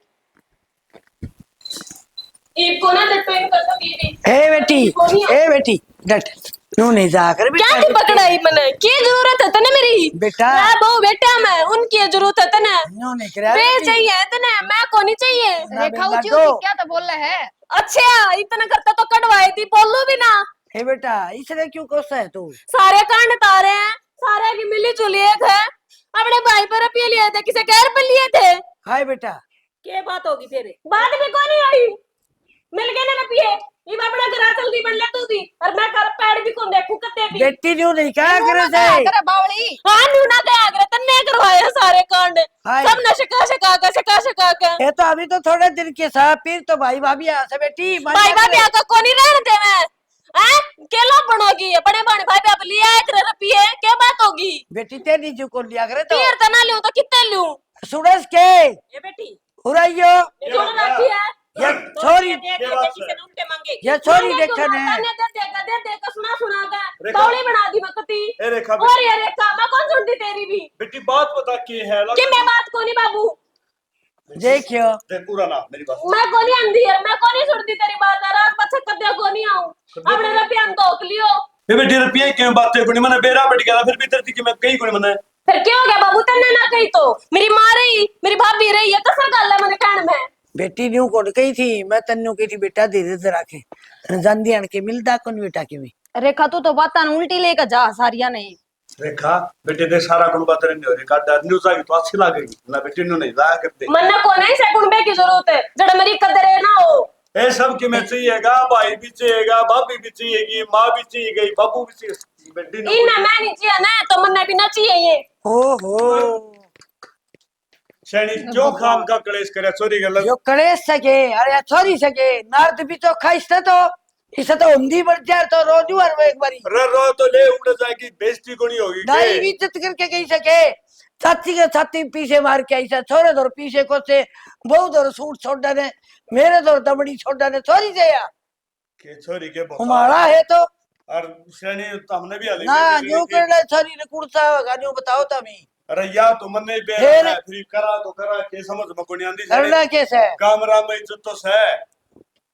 ए बेटी डट, नू नहीं जाकर क्या की पकड़ाई मैंने, की जरूरत है तने मेरी? बेटा। मैं बहू बेटा मैं उनकी जरूरत है तने न्यों नहीं करे वे चाहिए तने मैं को नहीं चाहिए। रेखा ऊंची लागो। ऊंची क्या तो बोल रहे है। अच्छा इतना करता तो कटवाए थी बोलू भी ना। हे बेटा इसलिए क्यों कोसा है तू? सारे कांड तारे हैं सारे की मिली जुली एक है। अपने भाई पर रुपये लिए थे किसे कह पर लिए थे। हाय बेटा क्या बात होगी फिर? बात भी कौन नहीं आई मिल गए ना रुपये ये मैं अपना घर जल्दी बन ले तू भी और मैं कर पैर भी को देखू कते भी। बेटी न्यों नहीं क्या करे से? तेरा बावली हां न्यू ना दे आगरे तन्ने करवाए सारे कांड हाय। सब न शिका का ये तो अभी तो थोड़े दिन के साथ फिर तो भाई भाभी यहाँ से बेटी भाई भाभी आका को नहीं रहने दे मैं हैं केला बनोगी बड़े बड़े भाई भाभी लिया है तेरे रुपये क्या बात होगी। बेटी तेरी जो को लिया करे तो तीर तना लूं तो कितने लूं सुरज के ये बेटी उड़ाइयो ये जो रखी है ये छोरी उनके मांगे ये छोरी देखा ने दे देगा सुना का कौड़ी बना दी मकती ए रेखा और ये रेखा मैं कौन सुनती तेरी भी बेटी बात बता की है कि मैं बात को नहीं बाबू देखियो देख पूरा ना मेरी बात मैं को नहीं अंधी है मैं को नहीं सुनती तेरी बात है रात पछक कर दे को नहीं आऊं अपने रुपया हम धोक लियो। ये बेटी रुपये क्यों बातें कोनी मैंने बेरा बैठ गया फिर भी तेरी की मैं कहीं कोनी मने फिर क्या हो गया बाबू तेने ना कही तो मेरी माँ रही मेरी भाभी रही है कसर गल है मेरे कान में। बेटी न्यू कोड कही थी मैं तन्नू की थी बेटा धीरे से रखे जंदी आन के मिलता कौन बेटा की भी। रेखा तू तो बात उल्टी लेकर जा सारिया ने। रेखा बेटे देख सारा गुण बात नहीं हो रेखा डर न्यूज आएगी तो अच्छी लगेगी ना बेटी न्यू नहीं जाया करते मन्ना को नहीं से कुंबे की जरूरत है जड़ मेरी कदर है ना हो। ए सब की मैं चाहिएगा भाई भी चाहिएगा भाभी भी चाहिएगी माँ भी चाहिएगी बाबू भी चाहिए बेटी इन्ना मैं नहीं चाहिए ना तो मन्ना भी ना चाहिए ये। ओहो शैनी क्यों खाम का कलेश करे चोरी गलत जो कड़े सके अरे छोरी सके नार्द भी तो खाइस तो इसे तो हिंदी बढ़ जाए तो रोजू हर एक बारी रो तो ले उड़ जाएगी बेइज्जती कोनी होगी नहीं भी इज्जत करके कही सके चाची के छाती पीछे मार के ऐसा छोरे दौर पीछे को से बहु दौर सूट छोड़ ने मेरे दौर दबड़ी छोड़ ने छोरी से या के छोरी के हमारा है तो और शैनी तो हमने भी हाली ना जो कर ले छोरी ने कुर्ता होगा जो बताओ तभी। अरे या तो मन नहीं बे फिर? फिर करा तो करा के समझ में कोनी आंदी करना कैसे है कामरा में इज्जत तो है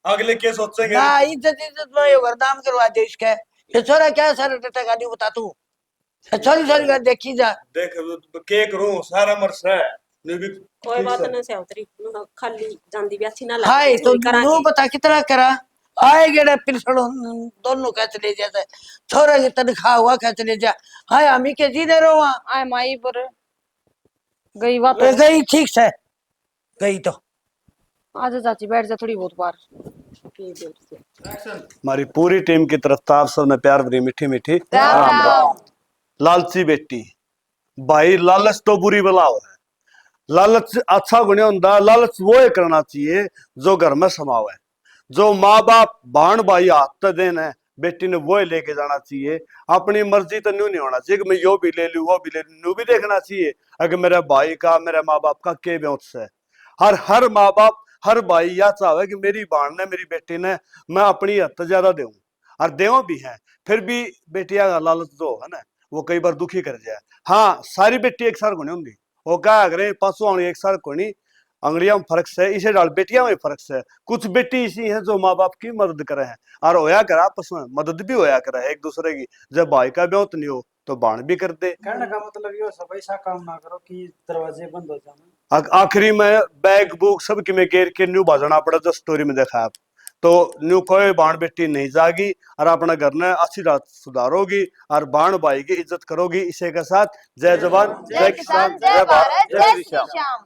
अगले के सोचेंगे ना इज्जत में ये वरदान करवा दे इसका ये छोरा क्या सारे टका नहीं बता तू छोरी छोरी का देखी जा देख के करूं सारा मर्स है नहीं भी कोई बात नहीं से उतरी खाली जांदी भी अच्छी ना लगे हाय तो करा नो बता कितना करा आए गेड़ा पिलसड़ दोनों का चले जाते छोरा की तनख्वाह हुआ का चले जा हाय हम के जी दे रहो वहां आए माई पर गई बात गई ठीक से गई तो आज चाची बैठ जा थोड़ी बहुत बार। हमारी पूरी टीम की तरफ था आप सबने प्यार भरी मीठी मीठी राम राम। लालची बेटी भाई लालच तो बुरी बलाओ है लालच अच्छा गुण होता लालच वो ही करना चाहिए जो घर में समावे जो माँ बाप भाण भाई हाथ देन है बेटी ने वो ही लेके जाना चाहिए अपनी मर्जी तो न्यू नहीं होना चाहिए कि मैं यो भी ले लूं वो भी ले लूं न्यू भी देखना चाहिए अगर मेरे भाई का मेरे माँ बाप का के ब्योत से हर माँ बाप हर भाई यह चाहे कि मेरी बाण ने मेरी बेटी ने मैं अपनी हद ज्यादा दूं और देव भी है फिर भी बेटिया का लालच जो है ना वो कई बार दुखी कर जाए। हाँ सारी बेटी एक सार कोनी होंगी वो क्या अगर पांचों आंगली एक सार कोनी अंगलियां में फर्क से इसे डाल बेटियां में फर्क से कुछ बेटी ऐसी हैं जो माँ बाप की मदद करे हैं और होया करे आपस में मदद भी होया करे एक दूसरे की जब भाई का ब्योत नहीं हो तो बाण भी कर दे। कहने का मतलब ये सब ऐसा काम ना करो कि दरवाजे बंद हो जाए। आखिरी में बैग बुक सब की में घेर के न्यू बाजना पड़ा जो स्टोरी में देखा आप तो न्यू कोई बाण बेटी नहीं जागी और अपना घर ने अच्छी रात सुधारोगी और बाण भाई की इज्जत करोगी। इसी के साथ जय जवान जय किसान जय भारत जय श्री श्याम।